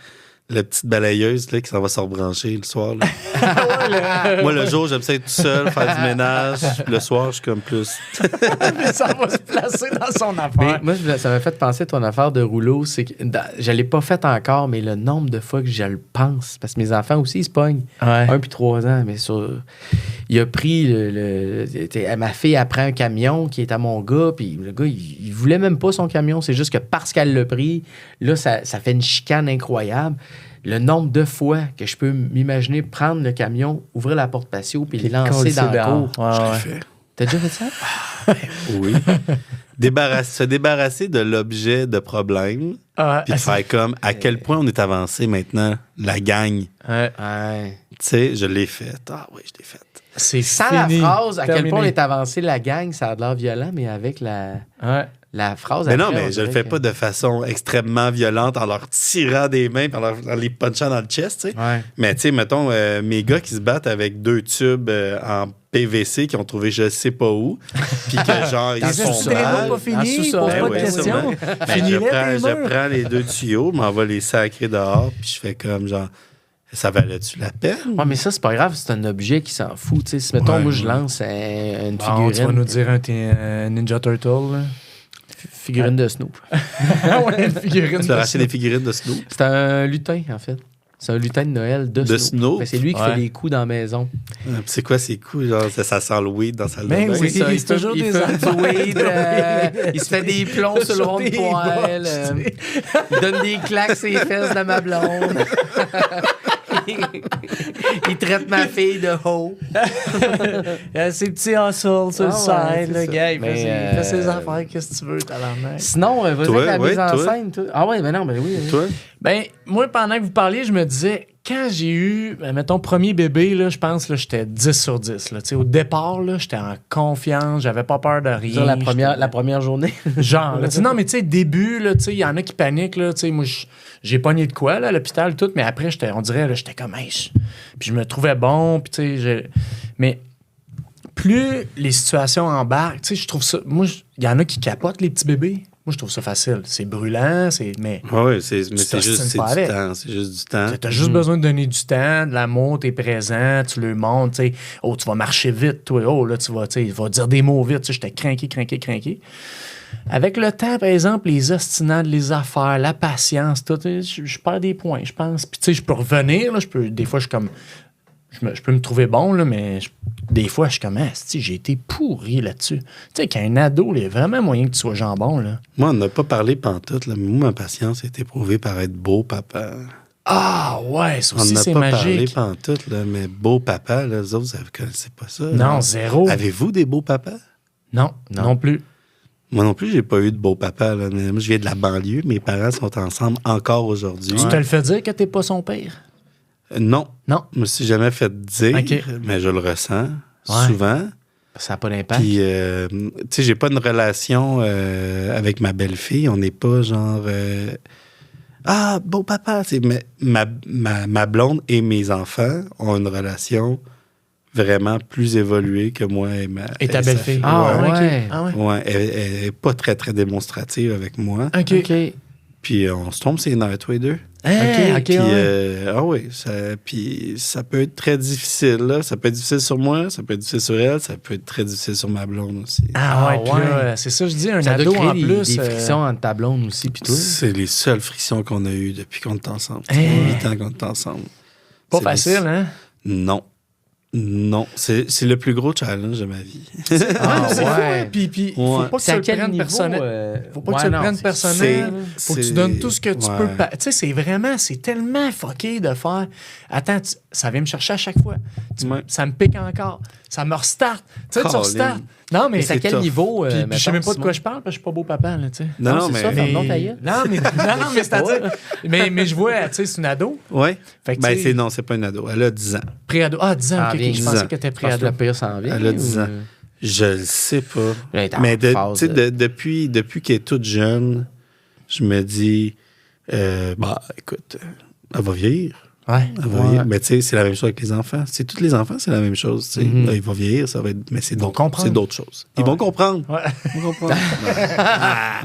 la petite balayeuse là, qui s'en va se rebrancher le soir. là. Moi, le jour, j'aime ça être tout seul, faire du ménage. Le soir, je suis comme plus.
Ça va se placer dans son
Mais
affaire.
moi, ça m'a fait penser à ton affaire de rouleau. C'est que je l'ai pas fait encore, mais le nombre de fois que je le pense, parce que mes enfants aussi, ils se pognent.
Ouais.
1 puis 3 ans, mais il a pris ma fille apprend un camion qui est à mon gars, puis le gars, il voulait même pas son camion. C'est juste que parce qu'elle l'a pris, là, ça fait une chicane incroyable. Le nombre de fois que je peux m'imaginer prendre le camion, ouvrir la porte patio, puis le lancer dans le cours.
Ouais,
Je l'ai
ouais.
fait.
T'as déjà fait ça?
Oui. Se débarrasser de l'objet de problème,
Ah,
puis de faire comme à quel point on est avancé maintenant, la gang.
ouais.
Ouais.
Tu sais, je l'ai fait. Ah oui, je l'ai fait.
C'est
Sans
fini.
la phrase, à quel
Terminé.
point on est avancé la gang, ça a de l'air violent, mais avec la phrase
Mais non,
après,
mais
on
je le
dirait
fais pas de façon extrêmement violente en leur tirant des mains, en les punchant dans le chest, tu sais.
Ouais.
Mais tu sais, mettons, mes gars qui se battent avec 2 tubes en PVC qu'ils ont trouvé je sais pas où, puis que genre, ils
Dans le
sont
sous-sol.
mal.
pas fini,
En sous-sol.
pose
Ben
pas de
oui,
questions.
sûrement. Ben,
Finirais tes
je
murs.
prends les 2 tuyaux, m'en va les sacrer dehors, puis je fais comme genre, Ça valait-tu la peine?
Ouais, mais ça, c'est pas grave, c'est un objet qui s'en fout. T'sais. Si, mettons,
Ouais,
moi, je
ouais.
lance une
Bon,
figurine.
tu vas nous dire un Ninja Turtle, là.
Figurine de Snoop.
Ouais, une figurine.
Tu as racheté des figurines de Snoop?
C'est un lutin, en fait. C'est un lutin de Noël de
De
Snoop.
Snoop?
Fait que c'est lui qui
Ouais.
fait les coups dans la maison.
C'est quoi ces coups? Genre, ça sent le weed dans sa salle
Mais
de bain?
oui.
ça,
c'est toujours
il
des
fait
affaires.
du weed, il se fait des plombs sur le rond de
Des
poêle.
box,
Il donne des claques sur les fesses de ma blonde. Il traite ma fille de hoe.
Il a ses petits hustles sur le
Ah ouais,
side,
c'est
le
ça.
gars. Il
Mais,
fait ses affaires. Qu'est-ce que tu veux, tabarnak?
Sinon, vas-y
Toi,
avec la mise en
toi?
scène. Toi. Ah ouais, ben non, ben oui.
Toi?
Ben, moi, pendant que vous parliez, je me disais, quand j'ai eu, mettons, premier bébé, là, je pense, là, j'étais 10 sur 10. Là. Tu sais, au départ, là, j'étais en confiance, j'avais pas peur de rien.
Dire la première journée.
Genre, là, tu sais, non, mais tu sais, début, là, tu sais, il y en a qui paniquent, là, tu sais, moi, j'ai pogné de quoi, là, à l'hôpital, tout, mais après, on dirait, là, j'étais comme, hey, puis je me trouvais bon, puis tu sais, mais plus les situations embarquent, tu sais, je trouve ça, moi, il y en a qui capotent les petits bébés. Moi, je trouve ça facile. C'est brûlant, mais
Oui, mais
Tu
c'est juste
t'ostines
c'est
pas
du
avec.
temps. C'est juste du temps.
t'as juste besoin de donner du temps, de l'amour, t'es présent, tu le montres, tu sais, oh, tu vas marcher vite, toi, oh, là, tu sais, il va dire des mots vite, tu sais, j'étais craqué. Avec le temps, par exemple, les ostinades, les affaires, la patience, tout, je perds des points, je pense. Puis, tu sais, je peux revenir, là, des fois, je suis comme, je peux me trouver bon, là, mais des fois, je suis comme, j'ai été pourri là-dessus. Tu sais, qu'un ado, il y a vraiment moyen que tu sois jambon, là.
Moi, on n'a pas parlé pantoute, là, mais moi, ma patience a été prouvée par être beau papa.
Ah, ouais, ça
On
aussi,
n'a
c'est
pas parlé
magique.
pantoute, là, mais beau papa, là, vous autres, vous ne connaissez pas ça.
Non,
là.
zéro.
Avez-vous des beaux papas?
Non plus.
Moi non plus, j'ai pas eu de beau papa. Là, mais moi, je viens de la banlieue. Mes parents sont ensemble encore aujourd'hui.
Tu te le fais dire que t'es pas son père?
Non.
Non.
Je me suis jamais fait dire,
Ok.
mais je le ressens
Ouais.
souvent.
Ça n'a pas d'impact.
Puis, tu sais, j'ai pas une relation avec ma belle-fille. On n'est pas genre... ah, beau papa! Mais ma blonde et mes enfants ont une relation vraiment plus évoluée que moi et ma...
Et ta
sa
belle-fille?
fille.
Ah,
Ouais.
ouais.
Ah ouais?
Ouais, elle est pas très, très démonstrative avec moi.
OK.
OK.
Puis on se tombe ses nerfs, tous les deux.
OK,
Puis,
ouais.
ah oui, puis ça peut être très difficile, là. Ça peut être difficile sur moi, ça peut être difficile sur elle, ça peut être très difficile sur ma blonde aussi.
Ah ouais,
Ah
puis
ouais.
là, c'est ça, je dis, un
Ça
ado
doit créer
en plus.
des frictions entre ta blonde aussi, puis toi.
C'est les seules frictions qu'on a eues depuis qu'on est ensemble. Ça
Hey.
fait 8 ans qu'on est ensemble.
Pas
C'est
facile,
les-
hein?
Non. Non. C'est le plus gros challenge de ma vie.
Ah,
c'est fou,
ouais.
hein? Puis faut
Ouais.
pas que
C'est
tu
à
le
quel
prennes
niveau?
personnel. Faut pas que tu
ouais,
le
non,
prennes
c'est-
personnel. Faut que tu
c'est-
donnes tout ce que tu
ouais.
peux. Tu sais, c'est tellement fucké de faire. Attends, ça vient me chercher à chaque fois.
Ouais.
Ça me pique encore. Ça me restart. Tu sais, tu
Colin.
restarts. Non, mais
Mais c'est à
c'est
quel
tough.
niveau?
Puis je sais
mettons,
même pas de
Simon?
quoi je parle parce que je suis pas beau papa, là, tu sais.
Non,
c'est
mais.
ça, ferme donc ta gueule.
Non, mais c'est-à-dire. mais je vois, tu sais, c'est une ado.
Ouais.
Fait que,
Ben,
tu sais,
non, c'est pas une ado. Elle a 10 ans.
Pré-ado. Ah, 10 ans,
Ah,
ok,
bien,
ok, je
10
pensais
ans.
que t'étais
Parce que
pré-ado.
le pire s'en vient.
Elle a 10 ans.
ou-
Je le sais pas.
Elle est en
Mais
phase,
tu sais, depuis qu'elle est toute jeune, je me dis, écoute, elle va vieillir.
Ouais.
Elle va vieillir. Mais tu sais, c'est la même chose avec les enfants. C'est tous les enfants, c'est la même chose. tu sais.
Mhm.
Là, ils vont vieillir, ça va être. Mais c'est
vont
d'autres
comprendre.
c'est d'autres choses. Ils
Ouais.
vont comprendre.
Ouais.
Ils vont comprendre.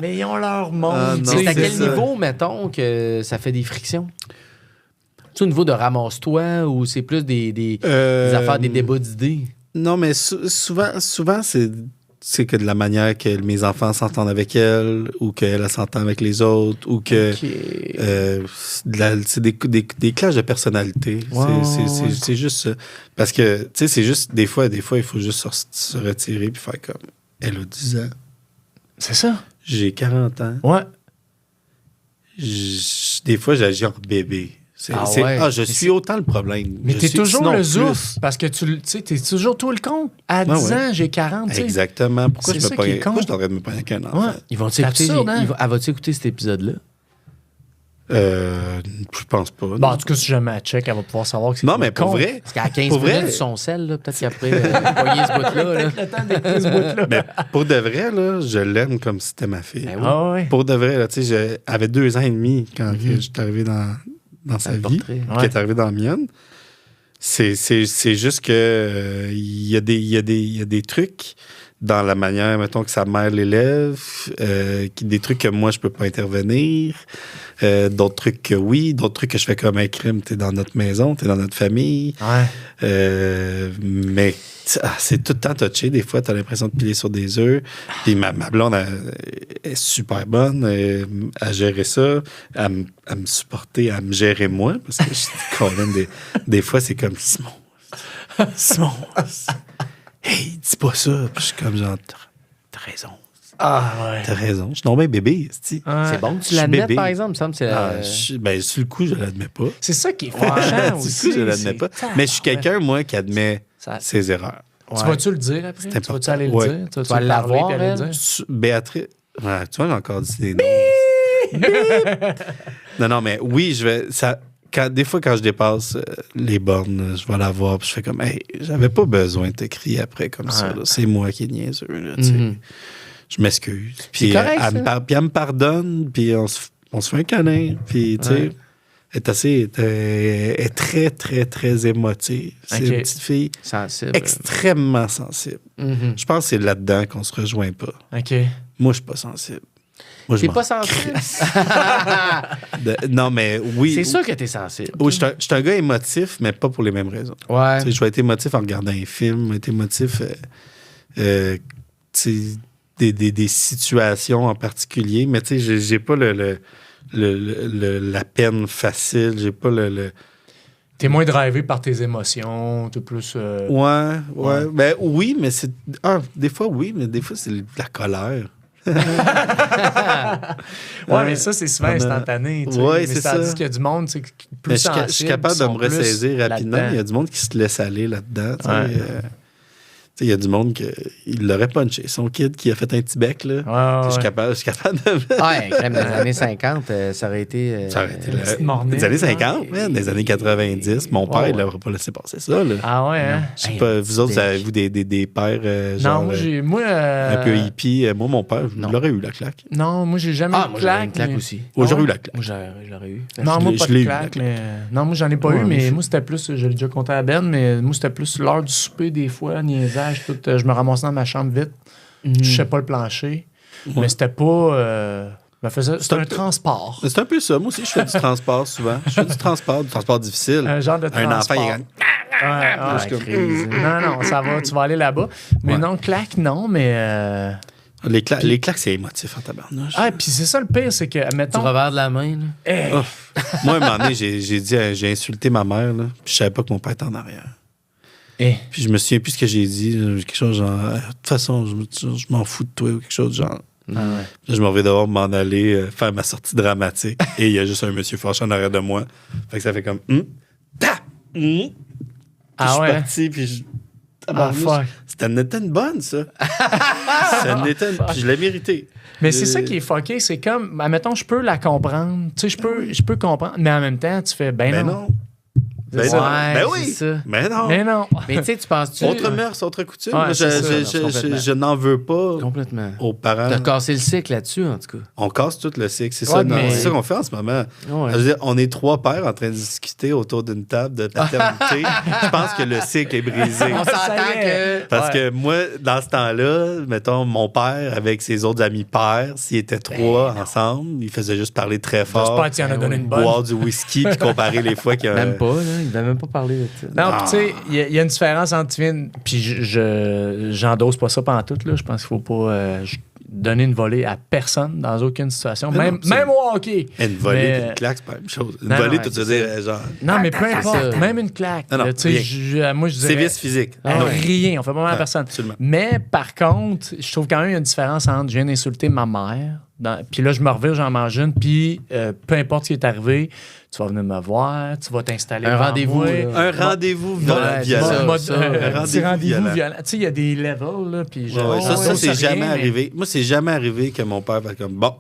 Mais ils ont leur monde.
Ah,
tu
non,
sais.
C'est à
c'est
quel
ça.
niveau, mettons, que ça fait des frictions? C'est au niveau de ramasse-toi ou c'est plus des affaires, des débats d'idées?
Non, mais souvent, c'est que de la manière que mes enfants s'entendent avec elle ou qu'elle s'entend avec les autres ou que c'est des clashs de personnalité. C'est juste ça. Parce que, tu sais, c'est juste, des fois, il faut juste se retirer puis faire comme, elle a 10 ans,
C'est ça.
j'ai 40 ans.
Ouais.
Des fois, j'agis en bébé. Je suis autant le problème.
Mais
Je
t'es
suis
toujours
sinon
le
plus.
zouf. Parce que tu sais, t'es toujours tout le con. À 10
ouais.
ans, j'ai 40, tu sais.
Exactement. Pourquoi
C'est
je me
ça
pogne-
qui est con.
pourquoi je devrais me pogner avec un enfant?
Ouais.
Ils vont
C'est
écouter,
absurde, hein?
elle va-tu écouter cet épisode-là?
Je pense pas.
Bon, en tout cas, si jamais elle check, elle va pouvoir savoir que c'est
non,
toi
mais
le
pour
con.
vrai.
Parce qu'à 15
Pour
minutes
vrai?
de son sel, là, peut-être qu'après, pogner ce bout-là. Là.
Le temps d'écouter ce bout-là.
Mais pour de vrai, là, je l'aime comme si c'était ma fille.
Ben oui.
Ah ouais.
Pour de vrai, là, tu sais, elle avait 2 ans et demi quand que je suis arrivé dans sa
le
vie,
portrait.
qui est arrivé dans la mienne. C'est juste que il y a des trucs dans la manière, mettons, que sa mère l'élève, des trucs que moi, je peux pas intervenir, d'autres trucs que oui, d'autres trucs que je fais comme un crime, t'es dans notre maison, t'es dans notre famille. Mais c'est tout le temps touché. Des fois, t'as l'impression de piler sur des œufs. Puis ma blonde, elle est super bonne à gérer ça, à me supporter, à me gérer moi, parce que quand même, des fois, c'est comme Simon, hey, dis pas ça. Puis je suis comme genre, t'as raison. T'as raison. Je suis tombé bébé, c'est
bon que tu l'admettes, par exemple. Il me semble que c'est
sur le coup, je l'admets pas.
C'est ça qui est fâchant aussi.
Sur le coup, je l'admets pas. Mais je suis quelqu'un, moi, qui admet ses erreurs.
Tu vas-tu le dire après? Tu vas-tu aller le dire? Tu vas
l'avoir,
aller le dire?
Béatrice... Ouais, tu vois, j'ai encore dit des noms. Non, mais oui, je vais... Des fois, quand je dépasse les bornes, je vais la voir, puis je fais comme, hey, j'avais pas besoin de te crier après comme ça. Là. C'est moi qui est niaiseux. Là, je m'excuse. Puis
correct,
elle me pardonne, puis on se fait un câlin. Puis, tu sais, elle est très, très, très émotive. C'est une petite fille
sensible.
Extrêmement sensible. Je pense que c'est là-dedans qu'on se rejoint pas.
OK.
Moi, je suis pas sensible. Moi,
T'es pas sensible?
Non, mais oui.
C'est sûr que t'es sensible.
Oui, je suis un gars émotif, mais pas pour les mêmes raisons.
Ouais.
Je vais être émotif en regardant un film, je vais être émotif des situations en particulier, mais tu sais, j'ai pas la peine facile, j'ai pas le...
T'es moins drivé par tes émotions, t'es plus...
Ouais. Ben oui, mais c'est... des fois, oui, mais des fois, c'est de la colère.
Mais ça, c'est souvent instantané.
Ouais, c'est ça.
Tandis qu'il y a du monde plus sensible.
Je suis capable de me ressaisir rapidement. Il y a du monde qui se laisse aller là-dedans. Il y a du monde qui l'aurait punché. Son kid qui a fait un petit bec, là. Je suis capable de...
Ouais, crème des années 50, ça aurait été...
Ça aurait été des années 50, des années 90. Mon père, il l'aurait pas laissé passer ça, là.
Ah ouais, hein?
Je sais pas, vous autres, avez-vous des pères genre...
Non, moi,
un peu hippie. Moi, mon père, je l'aurais eu, la claque.
Non, moi, j'ai jamais eu de claque.
Une claque aussi.
J'aurais eu la claque.
Moi, je l'aurais eu.
Non, moi, pas de claque, mais... Non, moi, j'en ai pas eu, mais moi, c'était plus... Je l'ai déjà compté à Ben, mais moi, c'était plus l'heure du souper, des fois, niaisage. Je me ramassais dans ma chambre vite. Je touchais pas le plancher. Mais c'était pas... c'était un transport.
C'est un peu ça. Moi aussi, je fais du transport souvent. Je fais du transport difficile.
Un genre de transport.
Un enfant, il est
non, ça va. Tu vas aller là-bas. Mais non, claque, non, mais...
Les claques, c'est émotif en tabarnouche.
Puis c'est ça le pire, c'est que, mettons...
Du revers de la main, là.
Moi, à un moment donné, j'ai insulté ma mère, là, puis je savais pas que mon père était en arrière. Puis je me souviens plus ce que j'ai dit. Quelque chose genre, de toute façon, je m'en fous de toi ou quelque chose genre. Là, je m'en vais devoir m'en aller faire ma sortie dramatique. Et il y a juste un monsieur fâché en arrière de moi. Fait que ça fait comme... Je suis parti, puis c'était une bonne, ça. Puis je l'ai mérité.
Mais c'est ça qui est fucké. C'est comme, admettons, je peux la comprendre. Tu sais, je peux comprendre. Mais en même temps, tu fais, non.
Ben oui.
C'est ça.
Mais non.
Mais tu sais, tu penses-tu...
Autre mœurs, autre coutume.
Ouais,
je n'en veux pas
complètement
aux parents.
T'as cassé le cycle là-dessus, en tout cas.
On casse tout le cycle. C'est ça qu'on fait en ce moment.
Ouais.
Je veux dire, on est 3 pères en train de discuter autour d'une table de paternité. Je pense que le cycle est brisé.
On s'entend que...
Parce que moi, dans ce temps-là, mettons, mon père, avec ses autres amis pères, s'ils étaient 3 ensemble, ils faisaient juste parler très fort.
J'espère qu'il y en a donné une bonne.
Boire du whisky puis comparer les fois qu'il y a...
Même pas, là. Il n'avait même pas parlé de ça.
Non, tu sais, il y a une différence entre... Puis j'endosse pas ça pantoute, là. Je pense qu'il faut pas donner une volée à personne dans aucune situation. Même au hockey.
Une volée et une claque, c'est pas la même chose. Une volée, tu veux dire, genre...
Non, mais peu importe. Même une claque.
Non,
moi, je dirais...
Sévice physique.
Rien. On fait pas mal à personne.
Absolument.
Mais par contre, je trouve quand même qu'il y a une différence entre je viens d'insulter ma mère, puis là, je me revire, j'en mange une, puis peu importe ce qui est arrivé, tu vas venir me voir, tu vas t'installer
un rendez-vous.
Un rendez-vous violent.
Un petit rendez-vous violent. Tu sais, il y a des levels, là, puis
ça, c'est jamais arrivé. Moi, c'est jamais arrivé que mon père va comme, bon...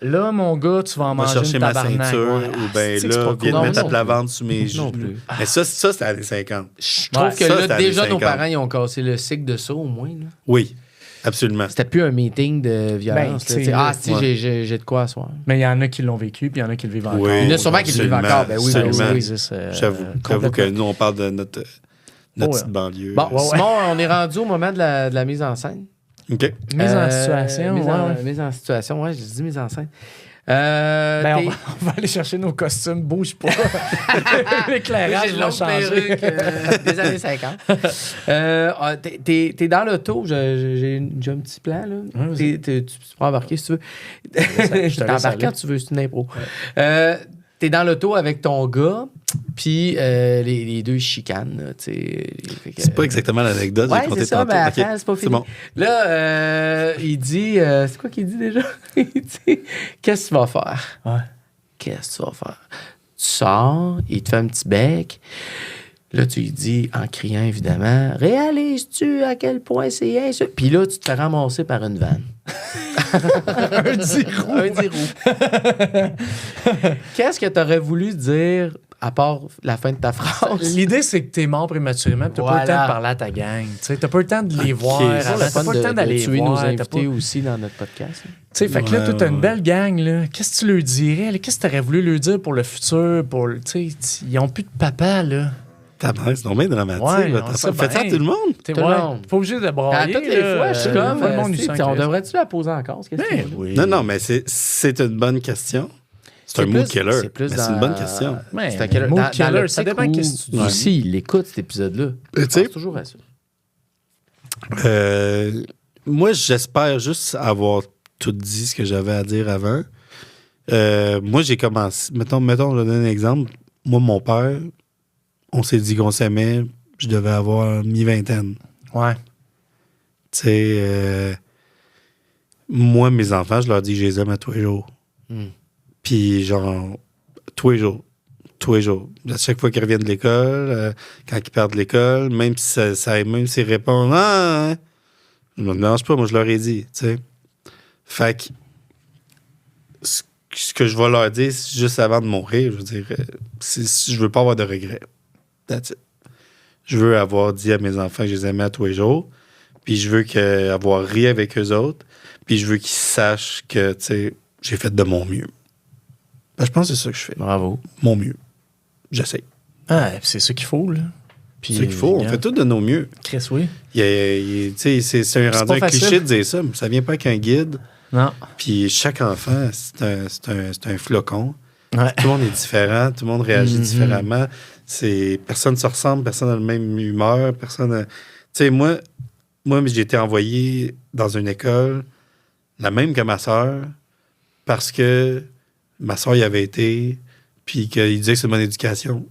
Là, mon gars, tu vas en manger
chercher
une
ma
tabarnak.
ceinture, ou bien là, viens te mettre à plat ventre sous mes genoux. Mais ça, c'était les 50.
Je trouve que là, déjà, nos parents, ils ont cassé le cycle de ça, au moins. Là.
Oui, absolument.
C'était plus un meeting de violence. J'ai de quoi à soir.
Mais il y en a qui l'ont vécu, puis il y en a qui le vivent encore.
Oui,
il y en a sûrement qui le vivent encore. Ben oui,
J'avoue que nous, on parle de notre petite banlieue.
Bon, Simon, on est rendu au moment de la mise en scène.
OK.
Mise en situation, ouais.
Mise en situation, ouais, j'ai dit mise en scène.
Ben, on va aller chercher nos costumes, bouge pas. L'éclairage va changer.
Des années 50. T'es dans l'auto, j'ai un petit plan, là.
Ouais,
tu peux embarquer si tu veux. Je t'embarque quand tu veux, c'est une impro. Ouais. T'es dans l'auto avec ton gars, puis les deux chicanent. Là,
c'est pas exactement l'anecdote.
Ouais,
j'ai compté
c'est ça,
tantôt.
mais
OK,
attends, c'est pas fini.
bon.
Là, il dit... c'est quoi qu'il dit déjà? Il dit, qu'est-ce que tu vas faire?
Ouais.
Qu'est-ce que tu vas faire? Tu sors, il te fait un petit bec. Là, tu lui dis, en criant évidemment, réalises-tu à quel point c'est insultant? Puis là, tu te fais ramasser par une vanne.
Un 10 roues.
Un 10 roues. Qu'est-ce que tu aurais voulu dire à part la fin de ta phrase?
L'idée, c'est que t'es mort prématurément, puis t'as pas eu le temps de parler à ta gang. T'sais, t'as pas eu le temps de les voir. T'as pas le temps d'aller
tuer
voir.
nos invités aussi dans notre podcast.
Fait que là, toi, t'as une belle gang. Là. Qu'est-ce que tu leur dirais? Là? Qu'est-ce que t'aurais voulu leur dire pour le futur? Ils ont plus de papa, là.
C'est donc bien dramatique.
Ouais,
votre
ça,
affaire. Faites ça à tout le monde.
T'es
Tout le monde.
pas obligé de brailler.
À toutes les fois, je suis comme...
le monde
on devrait-tu la poser encore?
Oui.
Non, mais c'est une bonne question. C'est un mood killer. Mais c'est une bonne question.
Ouais,
c'est un
mood killer. Ça dépend qu'est-ce que tu dis.
Aussi, il écoute cet épisode-là.
Tu sais,
toujours à ça.
moi, j'espère juste avoir tout dit ce que j'avais à dire avant. Moi, j'ai commencé... Mettons, je vais donner un exemple. Moi, mon père, on s'est dit qu'on s'aimait. Je devais avoir mi-vingtaine.
Ouais.
Tu sais, moi, mes enfants, je leur dis que je les aime à tous les jours. Puis, genre, tous les jours. Tous les jours. À chaque fois qu'ils reviennent de l'école, quand ils partent de l'école, même si même s'ils répondent « Ah! Hein? » Je me dérange pas, moi, je leur ai dit, tu sais. Fait que, ce que je vais leur dire juste avant de mourir, je veux dire, je veux pas avoir de regrets. That's it. Je veux avoir dit à mes enfants que je les aimais à tous les jours, puis je veux avoir ri avec eux autres, puis je veux qu'ils sachent que, tu sais, j'ai fait de mon mieux. Ben, je pense que c'est ça que je fais.
Bravo.
Mon mieux. J'essaie.
Ah, c'est ça qu'il faut, là.
C'est ce qu'il faut. On fait tout de nos mieux.
Chris, oui.
Tu sais, c'est rendu un cliché de dire ça, mais ça vient pas avec un guide.
Non.
Puis chaque enfant, c'est un flocon.
Ouais.
Tout le monde est différent, tout le monde réagit différemment. Personne ne se ressemble, personne n'a la même humeur, personne. Tu sais, moi, j'ai été envoyé dans une école, la même que ma soeur, parce que ma soeur y avait été, puis qu'il disait que c'est une bonne éducation.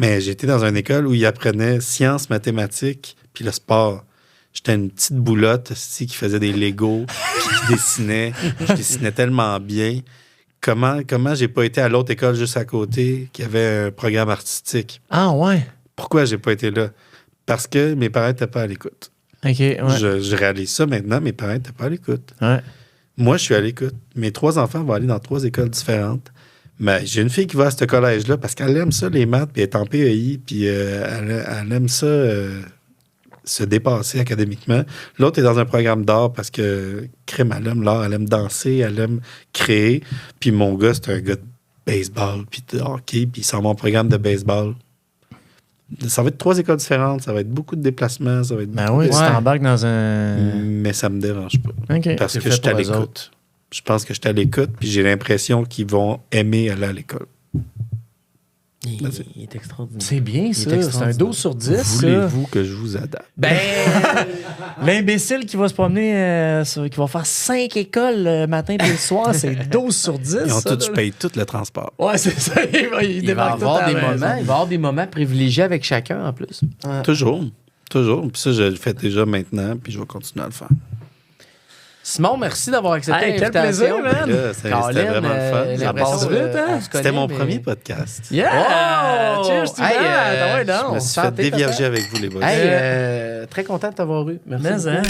Mais j'ai été dans une école où ils apprenaient sciences, mathématiques, puis le sport. J'étais une petite boulotte aussi, qui faisait des Legos, puis qui dessinait. Je dessinais tellement bien. Comment j'ai pas été à l'autre école juste à côté qui avait un programme artistique?
Ah, ouais.
Pourquoi j'ai pas été là? Parce que mes parents n'étaient pas à l'écoute.
OK, ouais.
Je réalise ça maintenant, mes parents n'étaient pas à l'écoute.
Ouais.
Moi, je suis à l'écoute. Mes 3 enfants vont aller dans 3 écoles différentes. Mais j'ai une fille qui va à ce collège-là parce qu'elle aime ça, les maths, puis elle est en PEI, puis elle aime ça, se dépasser académiquement. L'autre est dans un programme d'art parce que, crème, elle aime l'art, elle aime danser, elle aime créer. Puis mon gars, c'est un gars de baseball, puis de hockey, puis il s'en va en programme de baseball. Ça va être 3 écoles différentes, ça va être beaucoup de déplacements, ça va être...
Ben oui, tu t'embarques dans un...
Mais ça me dérange pas.
OK.
Parce
C'est
que
fait
je suis à
pour eux
l'écoute.
autres.
Je pense que je suis à l'écoute, puis j'ai l'impression qu'ils vont aimer aller à l'école.
Il est extraordinaire.
C'est bien, ça.
Il est
C'est un 12 sur 10, ça.
Voulez-vous que je vous adapte?
Ben,
L'imbécile qui va se promener, qui va faire 5 écoles le matin et le soir, c'est 12 sur 10.
Ils ont
ça,
je
là.
paye tout le transport.
Ouais, c'est ça. Il va
il va avoir des moments, il va avoir des moments privilégiés avec chacun en plus.
Toujours. Toujours. Puis ça, je le fais déjà maintenant, puis je vais continuer à le faire.
Simon, merci d'avoir accepté
Hey, quel
l'invitation.
plaisir, man.
Là, c'était vraiment le fun.
Ça passe vite, hein?
C'était mon premier podcast.
Yeah!
Oh!
Cheers to
Hey,
that! Ah ouais,
Je
non.
me suis fait
santé,
dévierger
papa.
avec vous, les boys.
Hey, très content de t'avoir eu. Merci.
Mais,
beaucoup.
hein?